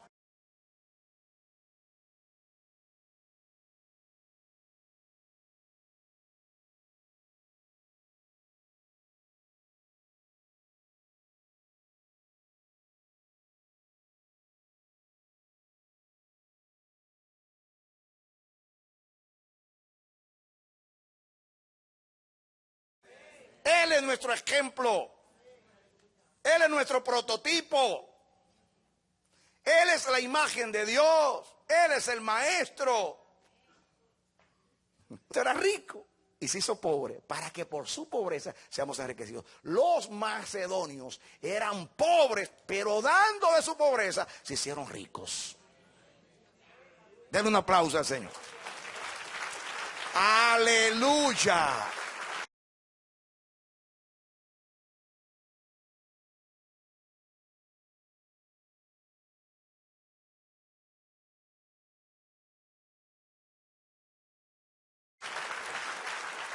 [SPEAKER 1] Él es nuestro ejemplo. Él es nuestro prototipo. Él es la imagen de Dios. Él es el maestro. Usted era rico y se hizo pobre para que por su pobreza seamos enriquecidos. Los macedonios eran pobres, pero dando de su pobreza se hicieron ricos. Denle un aplauso al Señor. Aleluya.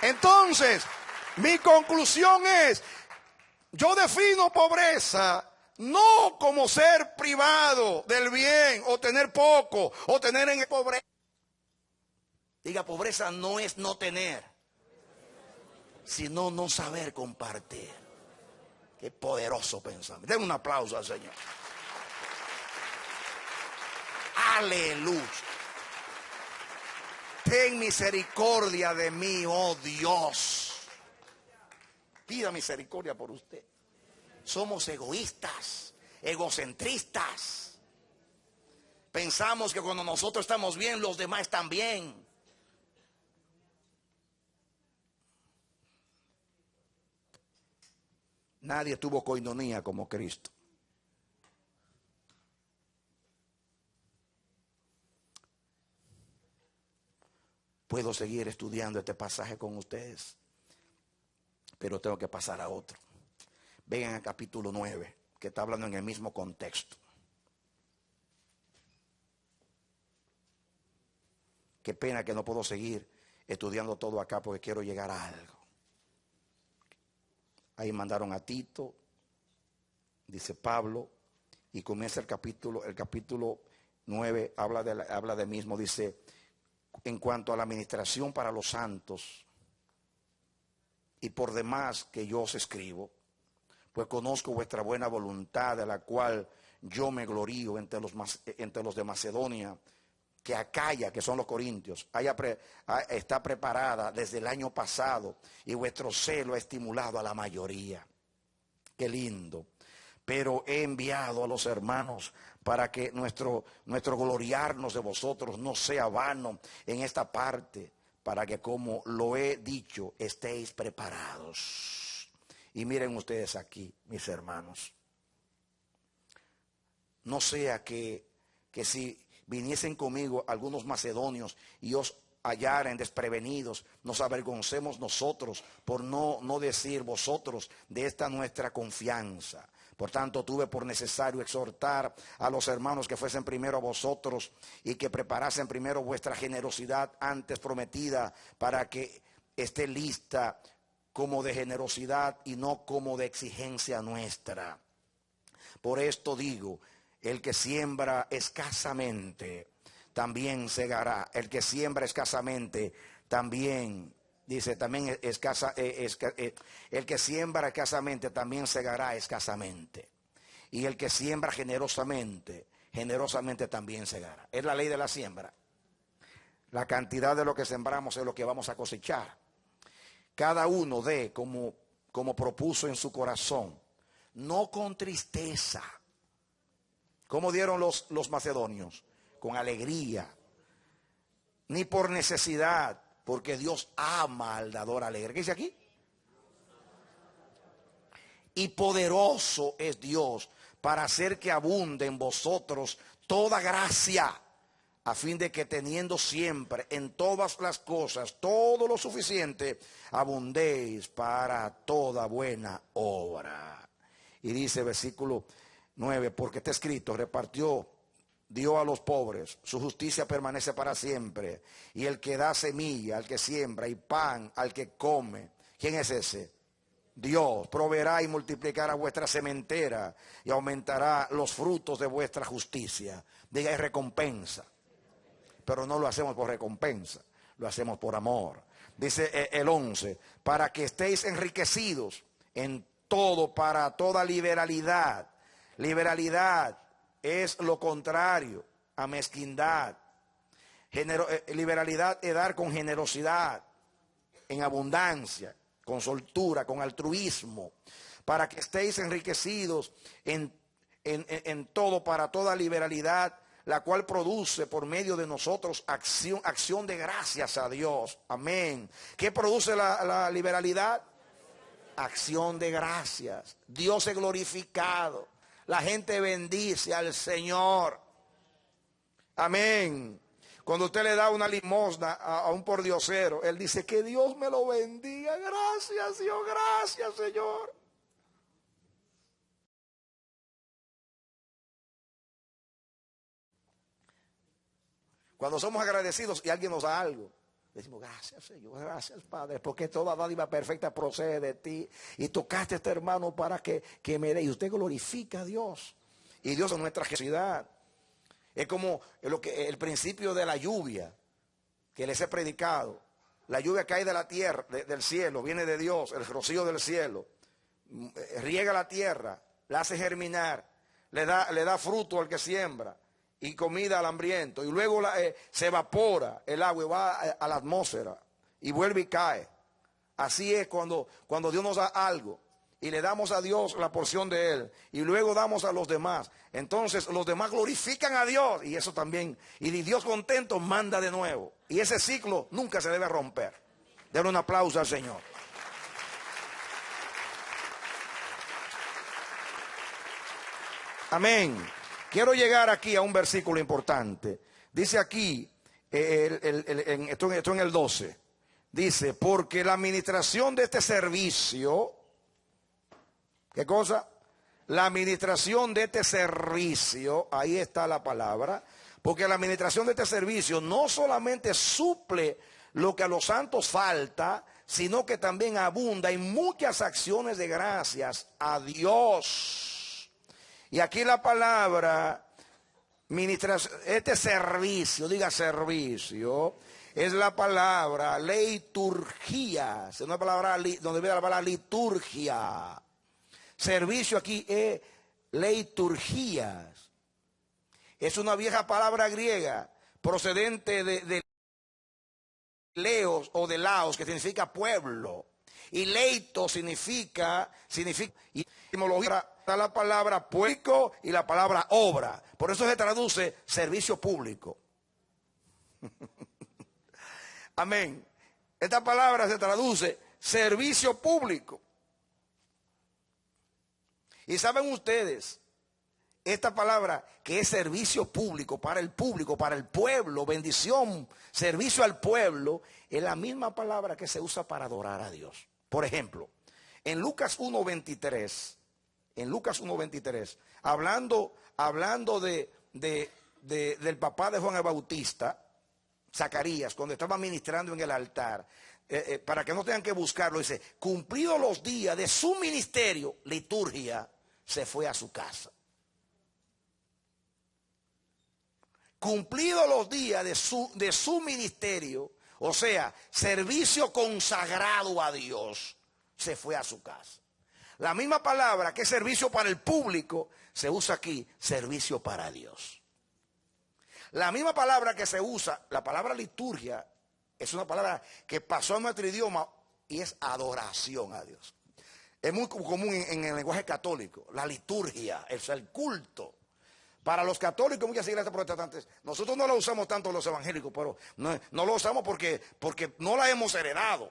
[SPEAKER 1] Entonces, mi conclusión es, yo defino pobreza no como ser privado del bien, o tener poco, o tener en pobreza. Diga, pobreza no es no tener, sino no saber compartir. Qué poderoso pensamiento. Den un aplauso al Señor. Aleluya. Ten misericordia de mí, oh Dios. Pida misericordia por usted. Somos egoístas, egocentristas. Pensamos que cuando nosotros estamos bien, los demás están bien. Nadie tuvo coinonía como Cristo. Puedo seguir estudiando este pasaje con ustedes, pero tengo que pasar a otro. Vengan al capítulo 9, que está hablando en el mismo contexto. Qué pena que no puedo seguir estudiando todo acá porque quiero llegar a algo. Ahí mandaron a Tito, dice Pablo, y comienza el capítulo 9, habla de mismo, dice, en cuanto a la administración para los santos, y por demás que yo os escribo, pues conozco vuestra buena voluntad, de la cual yo me glorío entre los de Macedonia, que Acaya, que son los corintios, está preparada desde el año pasado, y vuestro celo ha estimulado a la mayoría. Qué lindo. Pero he enviado a los hermanos para que nuestro gloriarnos de vosotros no sea vano en esta parte, para que, como lo he dicho, estéis preparados. Y miren ustedes aquí, mis hermanos, no sea que si viniesen conmigo algunos macedonios y os hallaren desprevenidos, nos avergoncemos nosotros por no decir vosotros de esta nuestra confianza. Por tanto, tuve por necesario exhortar a los hermanos que fuesen primero a vosotros y que preparasen primero vuestra generosidad antes prometida, para que esté lista como de generosidad y no como de exigencia nuestra. Por esto digo, el que siembra escasamente también segará. El que siembra escasamente también, dice, también el que siembra escasamente también segará escasamente. Y el que siembra generosamente, generosamente también segará. Es la ley de la siembra. La cantidad de lo que sembramos es lo que vamos a cosechar. Cada uno dé como propuso en su corazón, no con tristeza. ¿Cómo dieron los macedonios? Con alegría, ni por necesidad, porque Dios ama al dador alegre. ¿Qué dice aquí? Y poderoso es Dios para hacer que abunde en vosotros toda gracia, a fin de que teniendo siempre en todas las cosas todo lo suficiente, abundéis para toda buena obra. Y dice versículo 9, porque está escrito, dio a los pobres, su justicia permanece para siempre. Y el que da semilla al que siembra y pan al que come, ¿quién es ese? Dios. Proveerá y multiplicará vuestra sementera y aumentará los frutos de vuestra justicia. Diga, es recompensa. Pero no lo hacemos por recompensa, lo hacemos por amor. Dice el 11, para que estéis enriquecidos en todo, para toda liberalidad. Liberalidad es lo contrario a mezquindad. Liberalidad es dar con generosidad, en abundancia, con soltura, con altruismo, para que estéis enriquecidos en todo, para toda liberalidad, la cual produce por medio de nosotros acción de gracias a Dios. Amén. ¿Qué produce la liberalidad? Acción de gracias. Dios es glorificado. La gente bendice al Señor. Amén. Cuando usted le da una limosna a un pordiosero, él dice que Dios me lo bendiga. Gracias, Dios, gracias, Señor. Cuando somos agradecidos y alguien nos da algo, decimos, gracias, Señor, gracias, Padre, porque toda dádiva perfecta procede de ti. Y tocaste a este hermano para que me dé. Y usted glorifica a Dios. Y Dios es nuestra generosidad. Es como el principio de la lluvia que les he predicado. La lluvia cae de la tierra, del cielo, viene de Dios, el rocío del cielo. Riega la tierra, la hace germinar, le da fruto al que siembra y comida al hambriento. Y luego se evapora el agua y va a la atmósfera y vuelve y cae. Así es cuando Dios nos da algo y le damos a Dios la porción de Él y luego damos a los demás. Entonces los demás glorifican a Dios y eso también. Y Dios contento manda de nuevo. Y ese ciclo nunca se debe romper. Denle un aplauso al Señor. Amén. Quiero llegar aquí a un versículo importante. Dice aquí, esto en el 12. Dice, porque la administración de este servicio, ¿qué cosa? La administración de este servicio, ahí está la palabra, porque la administración de este servicio no solamente suple lo que a los santos falta, sino que también abunda en muchas acciones de gracias a Dios. Y aquí la palabra, este servicio, diga servicio, es la palabra liturgia, es una palabra donde viene la palabra liturgia. Servicio aquí es liturgias. Es una vieja palabra griega procedente de leos o de laos, que significa pueblo. Y leito significa y etimología está la palabra público y la palabra obra. Por eso se traduce servicio público. Amén. Esta palabra se traduce servicio público. Y saben ustedes, esta palabra que es servicio público, para el pueblo, bendición, servicio al pueblo, es la misma palabra que se usa para adorar a Dios. Por ejemplo, en Lucas 1:23, hablando del papá de Juan el Bautista, Zacarías, cuando estaba ministrando en el altar, para que no tengan que buscarlo, dice, cumplidos los días de su ministerio, liturgia, se fue a su casa. Cumplidos los días de su ministerio, o sea, servicio consagrado a Dios, se fue a su casa. La misma palabra que es servicio para el público, se usa aquí, servicio para Dios. La misma palabra que se usa, la palabra liturgia, es una palabra que pasó a nuestro idioma y es adoración a Dios. Es muy común en el lenguaje católico, la liturgia, es el culto. Para los católicos, muchas iglesias protestantes, nosotros no la usamos tanto los evangélicos, pero no lo usamos porque no la hemos heredado.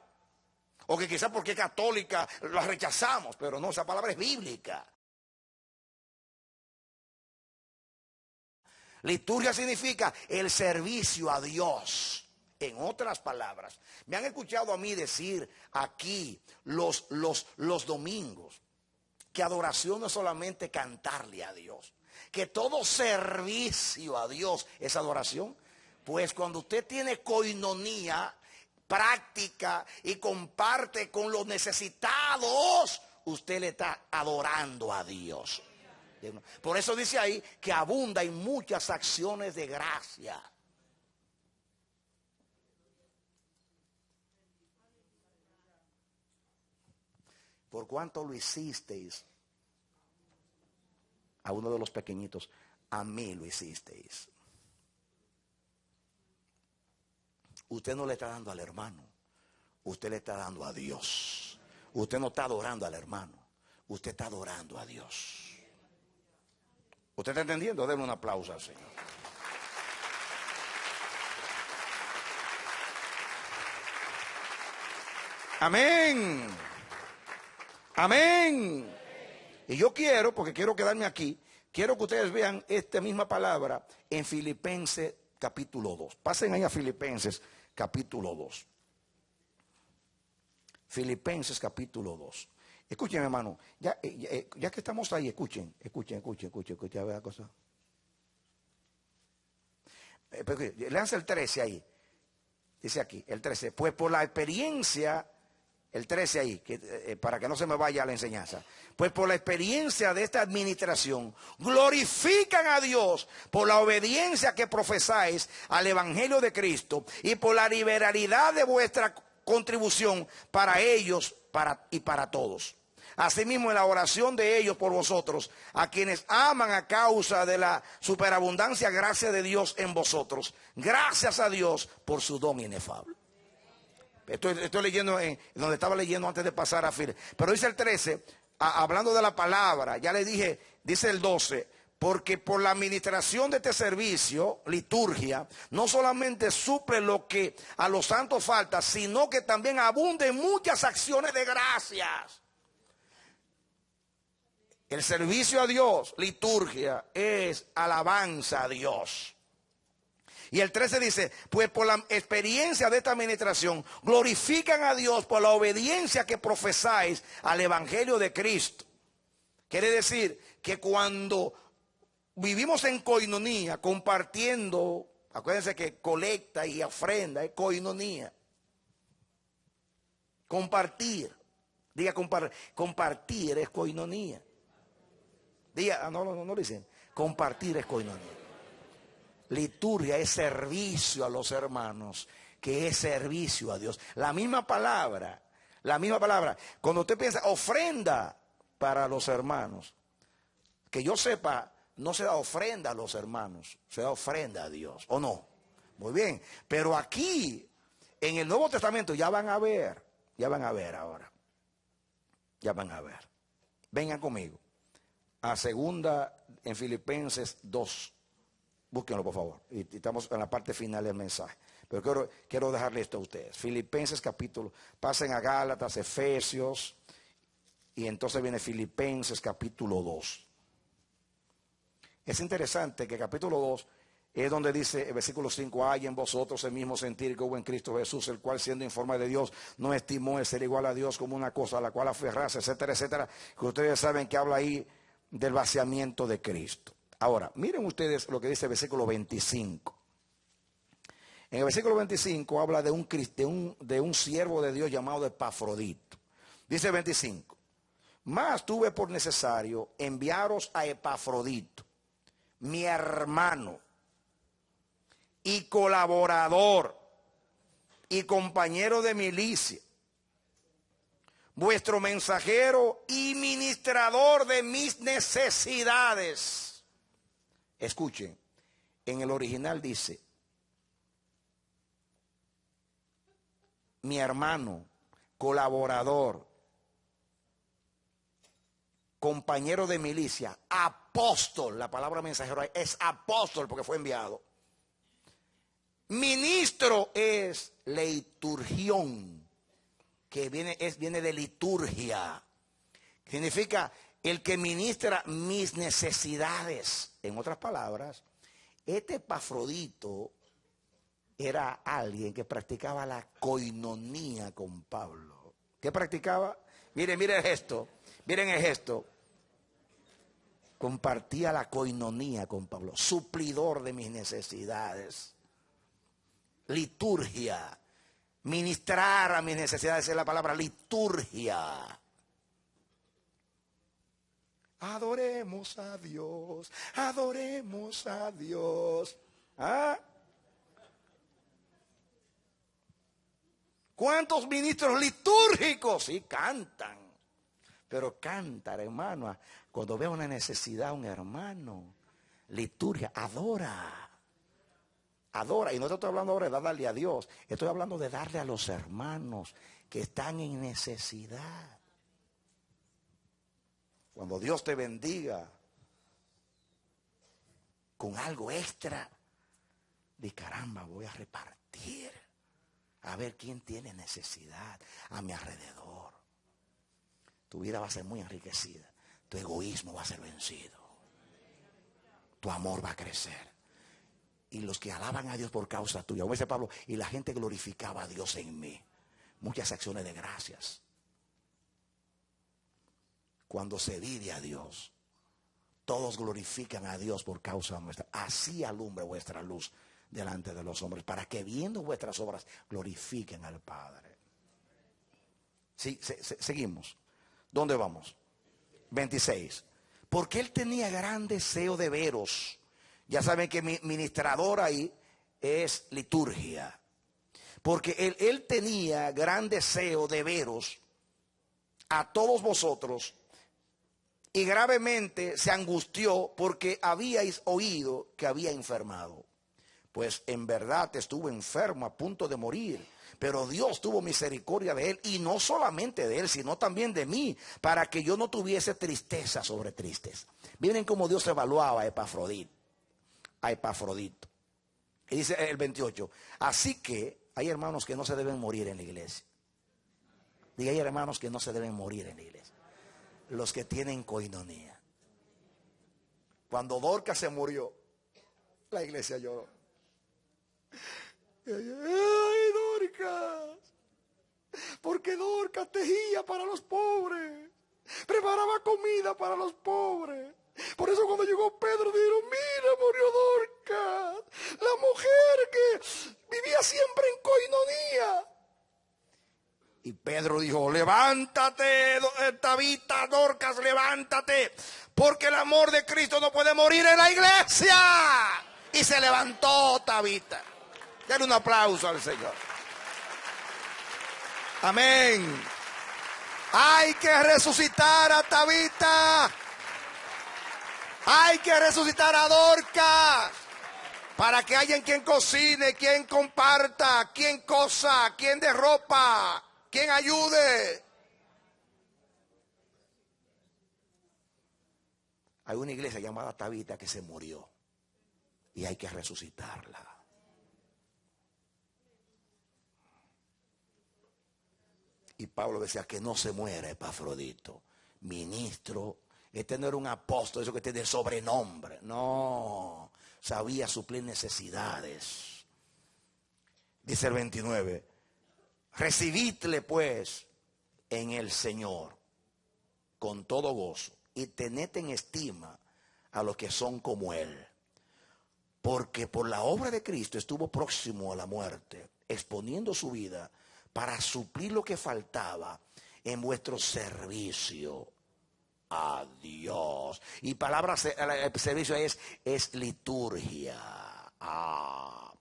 [SPEAKER 1] O que quizás porque es católica la rechazamos, pero no, esa palabra es bíblica. Liturgia significa el servicio a Dios. En otras palabras, me han escuchado a mí decir aquí los domingos que adoración no es solamente cantarle a Dios, que todo servicio a Dios es adoración. Pues cuando usted tiene coinonía, práctica y comparte con los necesitados, usted le está adorando a Dios. Por eso dice ahí que abunda en muchas acciones de gracia. Por cuanto lo hicisteis a uno de los pequeñitos, a mí lo hicisteis. Usted no le está dando al hermano, usted le está dando a Dios. Usted no está adorando al hermano, usted está adorando a Dios. ¿Usted está entendiendo? Denle un aplauso al Señor. Amén. Amén. Y yo quiero, porque quiero quedarme aquí, quiero que ustedes vean esta misma palabra en Filipenses capítulo 2. Pasen ahí a Filipenses capítulo 2. Filipenses capítulo 2. Escuchen, hermano, ya que estamos ahí, escuchen, a ver la cosa. Leanse el 13 ahí. Dice aquí, el 13. Pues por la experiencia, el 13 ahí, para que no se me vaya la enseñanza. Pues por la experiencia de esta administración, glorifican a Dios por la obediencia que profesáis al Evangelio de Cristo y por la liberalidad de vuestra contribución para ellos y para todos. Asimismo, en la oración de ellos por vosotros, a quienes aman a causa de la superabundancia gracia de Dios en vosotros. Gracias a Dios por su don inefable. Estoy leyendo donde estaba leyendo antes de pasar a Filipenses. Pero dice el 13, hablando de la palabra, ya le dije, dice el 12, porque por la administración de este servicio, liturgia, no solamente suple lo que a los santos falta, sino que también abunde en muchas acciones de gracias. El servicio a Dios, liturgia, es alabanza a Dios. Y el 13 dice, pues por la experiencia de esta administración, glorifican a Dios por la obediencia que profesáis al Evangelio de Cristo. Quiere decir que cuando vivimos en coinonía, compartiendo, acuérdense que colecta y ofrenda es coinonía. Compartir, diga compartir es coinonía. Diga, no dicen, compartir es coinonía. Liturgia es servicio a los hermanos, que es servicio a Dios. La misma palabra. Cuando usted piensa ofrenda para los hermanos, que yo sepa, no se da ofrenda a los hermanos, se da ofrenda a Dios, ¿o no? Muy bien, pero aquí, en el Nuevo Testamento, ya van a ver ahora. Ya van a ver. Vengan conmigo. A segunda en Filipenses 2. Búsquenlo, por favor. Y estamos en la parte final del mensaje. Pero quiero dejarle esto a ustedes. Filipenses capítulo. Pasen a Gálatas, Efesios. Y entonces viene Filipenses capítulo 2. Es interesante que capítulo 2 es donde dice el versículo 5. Hay en vosotros el mismo sentir que hubo en Cristo Jesús, el cual siendo en forma de Dios no estimó el ser igual a Dios como una cosa a la cual aferrarse, etcétera, etcétera. Que ustedes saben que habla ahí del vaciamiento de Cristo. Ahora, miren ustedes lo que dice el versículo 25. En el versículo 25 habla de un siervo de Dios llamado Epafrodito. Dice 25. Mas tuve por necesario enviaros a Epafrodito, mi hermano y colaborador y compañero de milicia, vuestro mensajero y ministrador de mis necesidades. Escuchen, en el original dice, mi hermano, colaborador, compañero de milicia, apóstol, la palabra mensajero es apóstol porque fue enviado. Ministro es leiturgión, que viene de liturgia. Significa el que ministra mis necesidades. En otras palabras, este Epafrodito era alguien que practicaba la coinonía con Pablo. ¿Qué practicaba? Miren el gesto. Miren el gesto. Compartía la coinonía con Pablo. Suplidor de mis necesidades. Liturgia. Ministrar a mis necesidades es la palabra liturgia. Adoremos a Dios. Adoremos a Dios. ¿Ah? ¿Cuántos ministros litúrgicos? Sí, cantan. Pero cantar, hermano, cuando ve una necesidad un hermano, liturgia, adora. Adora. Y no estoy hablando ahora de darle a Dios. Estoy hablando de darle a los hermanos que están en necesidad. Cuando Dios te bendiga con algo extra, di caramba, voy a repartir. A ver quién tiene necesidad a mi alrededor. Tu vida va a ser muy enriquecida. Tu egoísmo va a ser vencido. Tu amor va a crecer. y los que alaban a Dios por causa tuya. Como dice Pablo, y la gente glorificaba a Dios en mí. Muchas acciones de gracias. Cuando se vive a Dios, todos glorifican a Dios por causa nuestra. Así alumbre vuestra luz delante de los hombres, para que viendo vuestras obras glorifiquen al Padre. Sí, seguimos. ¿Dónde vamos? 26. Porque él tenía gran deseo de veros. Ya saben que mi ministrador ahí es liturgia. Porque él tenía gran deseo de veros a todos vosotros, y gravemente se angustió porque habíais oído que había enfermado. Pues en verdad estuvo enfermo a punto de morir, pero Dios tuvo misericordia de él, y no solamente de él, sino también de mí, para que yo no tuviese tristeza sobre tristeza. Miren cómo Dios evaluaba a Epafrodito. Y dice el 28, así que hay hermanos que no se deben morir en la iglesia. Diga, hay hermanos que no se deben morir en la iglesia. Los que tienen coinonía. Cuando Dorcas se murió, la iglesia lloró. ¡Ay, Dorcas! Porque Dorcas tejía para los pobres, preparaba comida para los pobres. Por eso cuando llegó Pedro dijeron, mira, murió Dorcas, la mujer que vivía siempre en coinonía. Y Pedro dijo, levántate, Tabita, Dorcas, levántate, porque el amor de Cristo no puede morir en la iglesia. Y se levantó Tabita. Dale un aplauso al Señor. Amén. Hay que resucitar a Tabita. Hay que resucitar a Dorcas. Para que haya quien cocine, quien comparta, quien cosa, quien dé ropa, quien ayude. Hay una iglesia llamada Tabita que se murió y hay que resucitarla. Y Pablo decía que no se muera Epafrodito, ministro. Este no era un apóstol, eso que tiene sobrenombre. No, sabía suplir necesidades. Dice el 29, recibidle pues en el Señor con todo gozo y tened en estima a los que son como él. Porque por la obra de Cristo estuvo próximo a la muerte, exponiendo su vida para suplir lo que faltaba en vuestro servicio a Dios. Y palabra servicio es liturgia.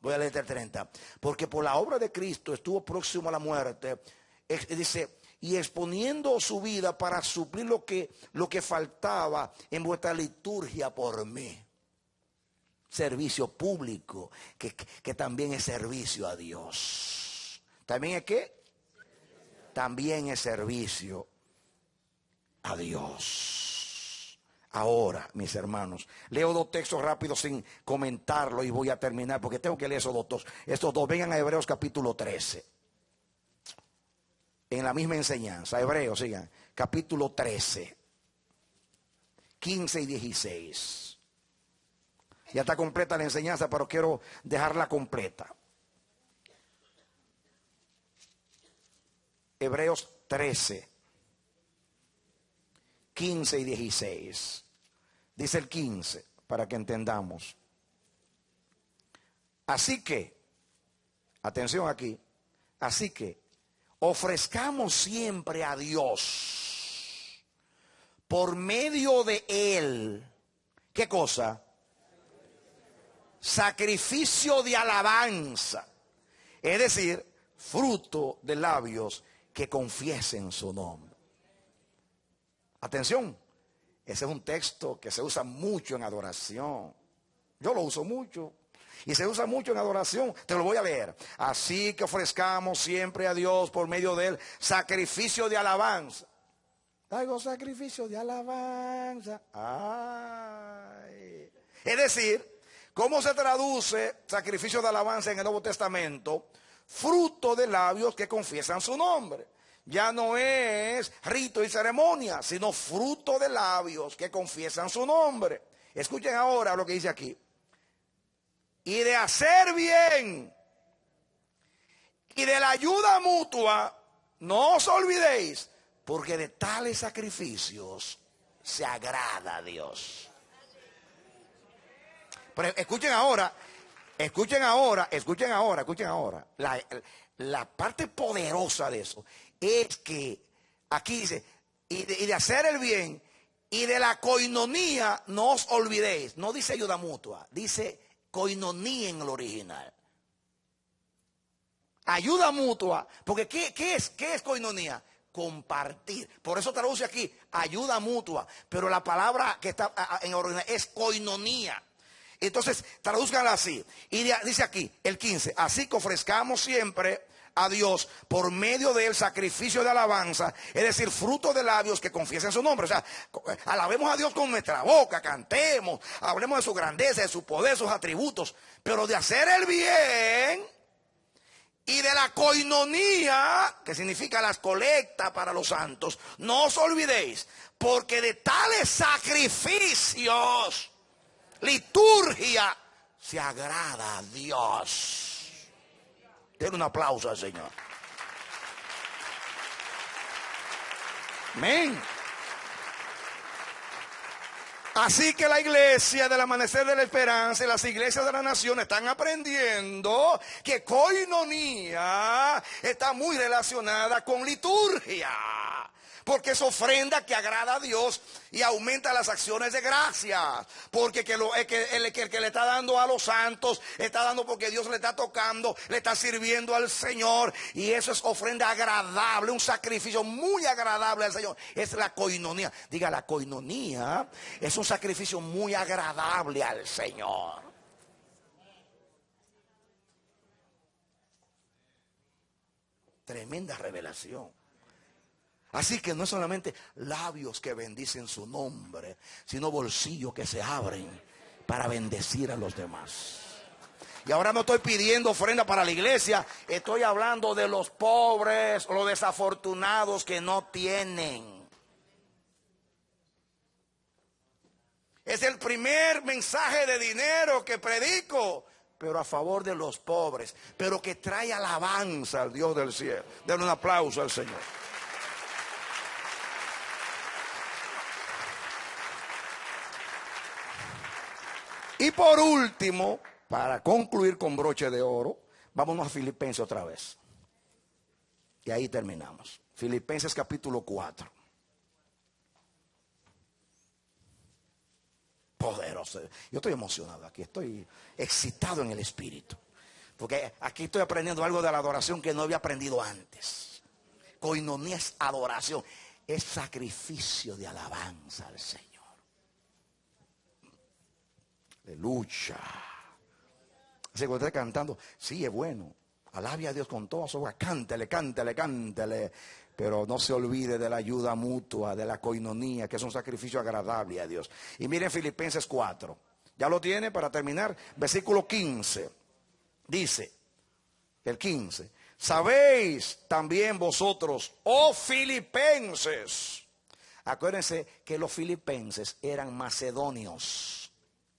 [SPEAKER 1] Voy a leer el 30. Porque por la obra de Cristo estuvo próximo a la muerte. Dice, y exponiendo su vida para suplir lo que faltaba en vuestra liturgia por mí. Servicio público, que también es servicio a Dios. ¿También es qué? También es servicio a Dios. Ahora, mis hermanos, leo dos textos rápidos sin comentarlo y voy a terminar porque tengo que leer esos dos. Estos dos, vengan a Hebreos capítulo 13. En la misma enseñanza, Hebreos, sigan, capítulo 13, 15 y 16. Ya está completa la enseñanza, pero quiero dejarla completa. Hebreos 13, 15 y 16. Dice el 15, para que entendamos. Así que, atención aquí, así que ofrezcamos siempre a Dios por medio de Él. ¿Qué cosa? Sacrificio de alabanza. Es decir, fruto de labios que confiesen su nombre. Atención, ese es un texto que se usa mucho en adoración. Yo lo uso mucho. Y se usa mucho en adoración. Te lo voy a leer. Así que ofrezcamos siempre a Dios por medio de él sacrificio de alabanza. Traigo sacrificio de alabanza. Ay. Es decir, ¿cómo se traduce sacrificio de alabanza en el Nuevo Testamento? Fruto de labios que confiesan su nombre. Ya no es rito y ceremonia, sino fruto de labios que confiesan su nombre. Escuchen ahora lo que dice aquí. y de hacer bien y de la ayuda mutua, no os olvidéis, porque de tales sacrificios se agrada a Dios. Pero escuchen ahora. La parte poderosa de eso es que aquí dice, y de hacer el bien y de la coinonía no os olvidéis. No dice ayuda mutua, dice coinonía en el original. Ayuda mutua, porque ¿qué es coinonía? Compartir. Por eso traduce aquí ayuda mutua, pero la palabra que está en original es coinonía. Entonces, traduzcanla así. Y dice aquí, el 15, así que ofrezcamos siempre a Dios por medio del sacrificio de alabanza, es decir, fruto de labios que confiesen su nombre. O sea, alabemos a Dios con nuestra boca, cantemos, hablemos de su grandeza, de su poder, sus atributos, pero de hacer el bien y de la coinonía, que significa las colectas para los santos, no os olvidéis, porque de tales sacrificios, liturgia, se agrada a Dios. Den un aplauso al Señor. Amén. Así que la iglesia del Amanecer de la Esperanza y las iglesias de la nación están aprendiendo que coinonía está muy relacionada con liturgia. Porque es ofrenda que agrada a Dios y aumenta las acciones de gracia. Porque el que le está dando a los santos, está dando porque Dios le está tocando, le está sirviendo al Señor. Y eso es ofrenda agradable, un sacrificio muy agradable al Señor. Es la coinonía. Diga, la coinonía es un sacrificio muy agradable al Señor. Tremenda revelación. Así que no es solamente labios que bendicen su nombre, sino bolsillos que se abren para bendecir a los demás. Y ahora no estoy pidiendo ofrenda para la iglesia, estoy hablando de los pobres o los desafortunados que no tienen. Es el primer mensaje de dinero que predico, pero a favor de los pobres, pero que trae alabanza al Dios del cielo. Denle un aplauso al Señor. Y por último, para concluir con broche de oro, vámonos a Filipenses otra vez. Y ahí terminamos. Filipenses capítulo 4. Poderoso. Yo estoy emocionado aquí, estoy excitado en el espíritu. Porque aquí estoy aprendiendo algo de la adoración que no había aprendido antes. Coinonía es adoración, es sacrificio de alabanza al Señor. Aleluya. Así que cuando esté cantando, sí, es bueno. Alabe a Dios con toda su boca. Cántele, cántele, cántele. Pero no se olvide de la ayuda mutua, de la coinonía, que es un sacrificio agradable a Dios. Y miren Filipenses 4. Ya lo tiene para terminar. Versículo 15. Dice, el 15. Sabéis también vosotros, oh filipenses. Acuérdense que los filipenses eran macedonios.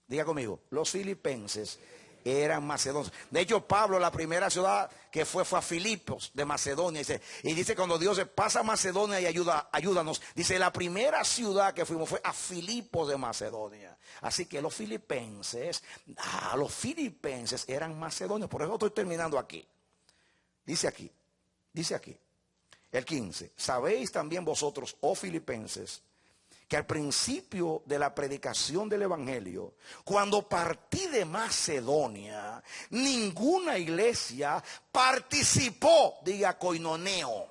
[SPEAKER 1] Diga conmigo, los filipenses eran macedonios. De hecho, Pablo, la primera ciudad que fue a Filipos de Macedonia. Y dice cuando Dios se pasa a Macedonia y ayúdanos. Dice, la primera ciudad que fuimos fue a Filipos de Macedonia. Así que los filipenses eran macedonios. Por eso estoy terminando aquí. Dice aquí, el 15. Sabéis también vosotros, oh filipenses, que al principio de la predicación del evangelio, cuando partí de Macedonia, ninguna iglesia participó, diga coinoneo,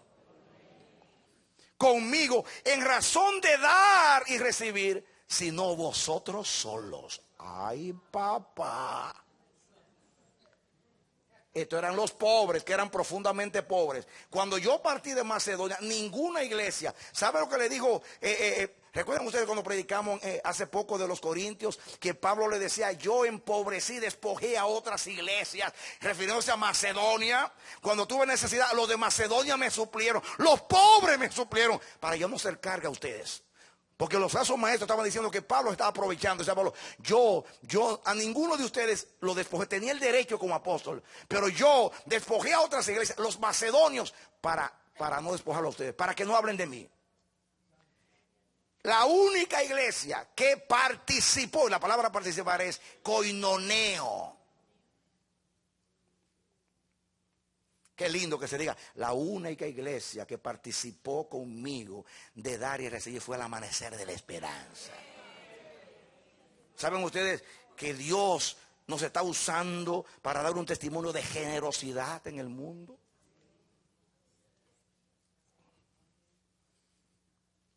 [SPEAKER 1] conmigo en razón de dar y recibir, sino vosotros solos. Ay, papá. Estos eran los pobres, que eran profundamente pobres. Cuando yo partí de Macedonia, ninguna iglesia, ¿sabe lo que le dijo? ¿Recuerdan ustedes cuando predicamos hace poco de los Corintios? Que Pablo le decía, yo empobrecí, despojé a otras iglesias, refiriéndose a Macedonia. Cuando tuve necesidad, los de Macedonia me suplieron, los pobres me suplieron, para yo no ser carga a ustedes. Porque los falsos maestros estaban diciendo que Pablo estaba aprovechando. O sea, Pablo, yo a ninguno de ustedes lo despojé. Tenía el derecho como apóstol. Pero yo despojé a otras iglesias, los macedonios, para no despojarlo a ustedes. Para que no hablen de mí. La única iglesia que participó, la palabra participar es koinoneo. Qué lindo que se diga, la única iglesia que participó conmigo de dar y recibir fue el amanecer de la esperanza. ¿Saben ustedes que Dios nos está usando para dar un testimonio de generosidad en el mundo?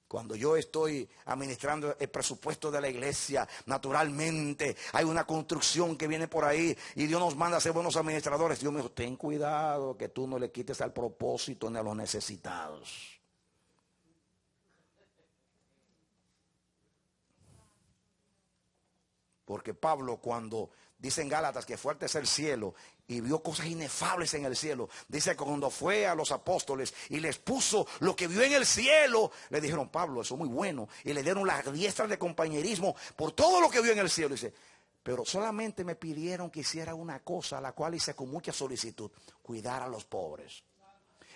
[SPEAKER 1] Cuando yo estoy administrando el presupuesto de la iglesia, naturalmente hay una construcción que viene por ahí y Dios nos manda a ser buenos administradores. Dios me dijo, ten cuidado que tú no le quites al propósito ni a los necesitados. Porque Pablo, cuando dice en Gálatas que fue al tercer cielo y vio cosas inefables en el cielo, dice que cuando fue a los apóstoles y les puso lo que vio en el cielo, le dijeron, Pablo, eso es muy bueno, y le dieron las diestras de compañerismo por todo lo que vio en el cielo. Dice, pero solamente me pidieron que hiciera una cosa, la cual hice con mucha solicitud, cuidar a los pobres.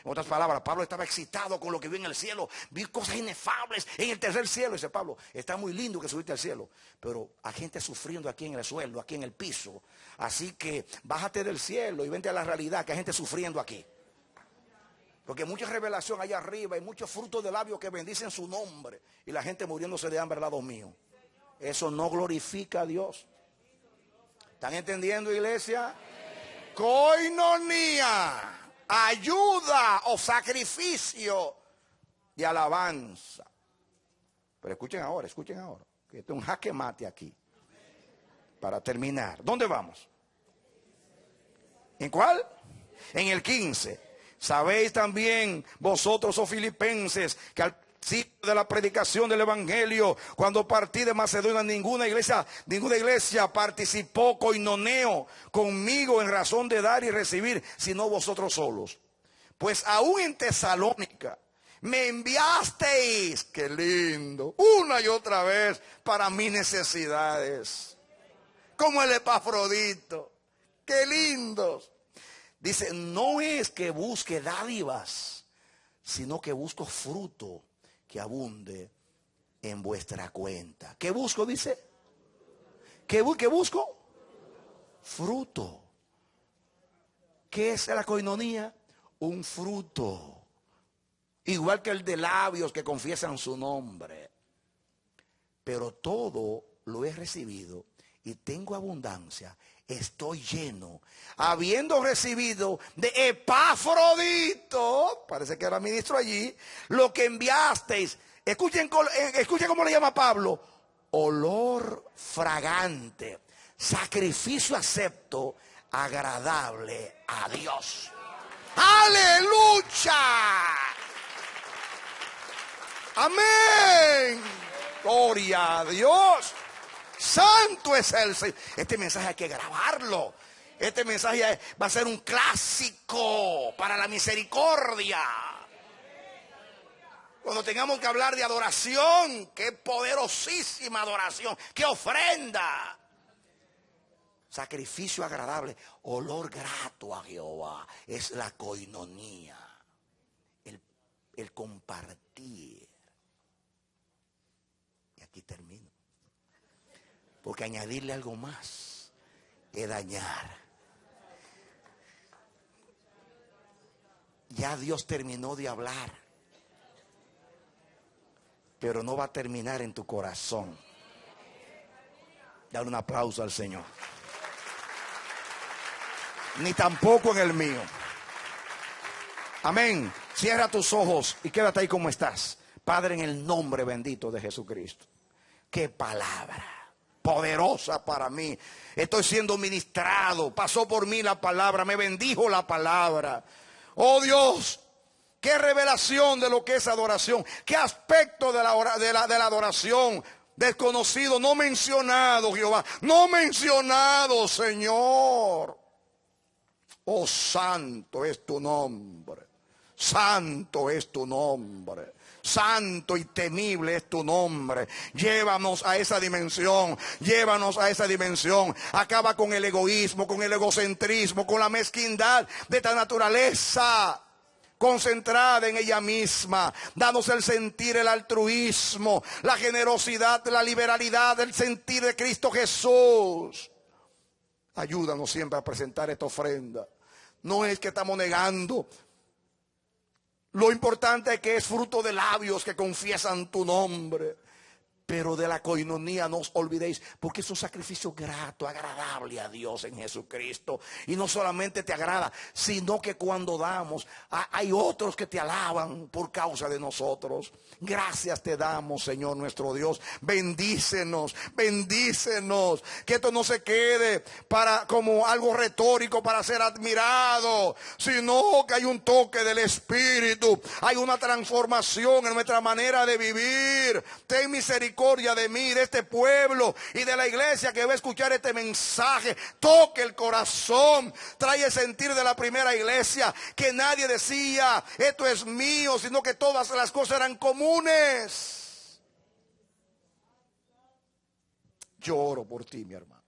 [SPEAKER 1] En otras palabras, Pablo estaba excitado con lo que vio en el cielo. Vi cosas inefables en el tercer cielo. Dice Pablo, está muy lindo que subiste al cielo, pero hay gente sufriendo aquí en el suelo, aquí en el piso. Así que bájate del cielo y vente a la realidad, que hay gente sufriendo aquí. Porque hay mucha revelación allá arriba y muchos frutos de labios que bendicen su nombre. Y la gente muriéndose de hambre al lado mío. Eso no glorifica a Dios. ¿Están entendiendo, iglesia? Koinonía. Ayuda o sacrificio de alabanza. Pero escuchen ahora, que esto es un jaque mate aquí. Para terminar, ¿dónde vamos? ¿En cuál? En el 15. Sabéis también vosotros, oh filipenses, que al principio de la predicación del evangelio, cuando partí de Macedonia, ninguna iglesia participó koinoneo conmigo en razón de dar y recibir, sino vosotros solos. Pues aún en Tesalónica me enviasteis, qué lindo, una y otra vez para mis necesidades, como el Epafrodito, qué lindos. Dice, no es que busque dádivas, sino que busco fruto que abunde en vuestra cuenta. ¿Qué busco? Dice. ¿Qué busco? Fruto. ¿Qué es la koinonía? Un fruto. Igual que el de labios que confiesan su nombre. Pero todo lo he recibido y tengo abundancia. Estoy lleno, habiendo recibido de Epafrodito, parece que era ministro allí, lo que enviasteis. Escuchen cómo le llama Pablo: olor fragante, sacrificio acepto, agradable a Dios. ¡Aleluya! ¡Amén! ¡Gloria a Dios! Santo es el Señor. Este mensaje hay que grabarlo. Este mensaje va a ser un clásico para la misericordia. Cuando tengamos que hablar de adoración, qué poderosísima adoración, qué ofrenda. Sacrificio agradable, olor grato a Jehová. Es la koinonía, el compartir. Y aquí termino. Porque añadirle algo más es dañar. Ya Dios terminó de hablar, pero no va a terminar en tu corazón. Dale un aplauso al Señor. Ni tampoco en el mío. Amén. Cierra tus ojos y quédate ahí como estás. Padre, en el nombre bendito de Jesucristo. Qué palabra poderosa para mí. Estoy siendo ministrado. Pasó por mí la palabra. Me bendijo la palabra. Oh Dios, qué revelación de lo que es adoración. Qué aspecto de la adoración desconocido, no mencionado, Jehová. No mencionado, Señor. Oh, santo es tu nombre. Santo es tu nombre. Santo y temible es tu nombre. Llévanos a esa dimensión. Llévanos a esa dimensión. Acaba con el egoísmo, con el egocentrismo, con la mezquindad de esta naturaleza concentrada en ella misma. Danos el sentir, el altruismo, la generosidad, la liberalidad, el sentir de Cristo Jesús. Ayúdanos siempre a presentar esta ofrenda. No es que estamos negando. Lo importante es que es fruto de labios que confiesan tu nombre. Pero de la coinonía no os olvidéis, porque es un sacrificio grato, agradable a Dios en Jesucristo. Y no solamente te agrada, sino que cuando damos, hay otros que te alaban por causa de nosotros. Gracias te damos, Señor nuestro Dios. Bendícenos, bendícenos. Que esto no se quede como algo retórico para ser admirado, sino que hay un toque del Espíritu. Hay una transformación en nuestra manera de vivir. Ten misericordia de mí, de este pueblo y de la iglesia que va a escuchar este mensaje. Toque el corazón. Trae el sentir de la primera iglesia, que nadie decía esto es mío, sino que todas las cosas eran comunes. Yo oro por ti, mi hermano.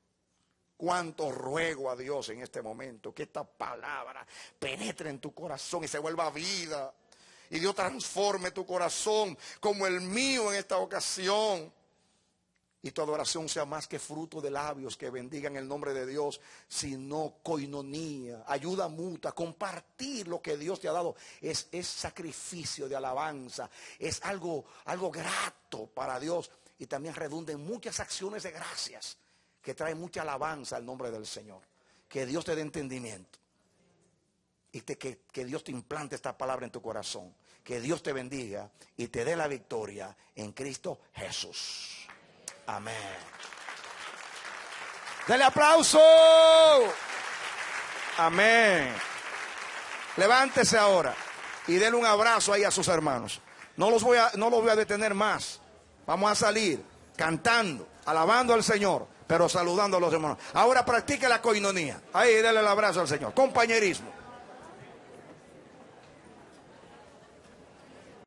[SPEAKER 1] Cuánto ruego a Dios en este momento que esta palabra penetre en tu corazón y se vuelva vida. Y Dios transforme tu corazón como el mío en esta ocasión. Y tu adoración sea más que fruto de labios que bendigan el nombre de Dios, sino coinonía, ayuda mutua, compartir lo que Dios te ha dado. Es sacrificio de alabanza, es algo grato para Dios. Y también redunda en muchas acciones de gracias que traen mucha alabanza al nombre del Señor. Que Dios te dé entendimiento. Y que Dios te implante esta palabra en tu corazón. Que Dios te bendiga y te dé la victoria en Cristo Jesús. Amén. Dale aplauso. Amén. Levántese ahora y denle un abrazo ahí a sus hermanos. No los voy a detener más. Vamos a salir cantando, alabando al Señor, pero saludando a los hermanos. Ahora practique la coinonía. Ahí, dale el abrazo al Señor. Compañerismo.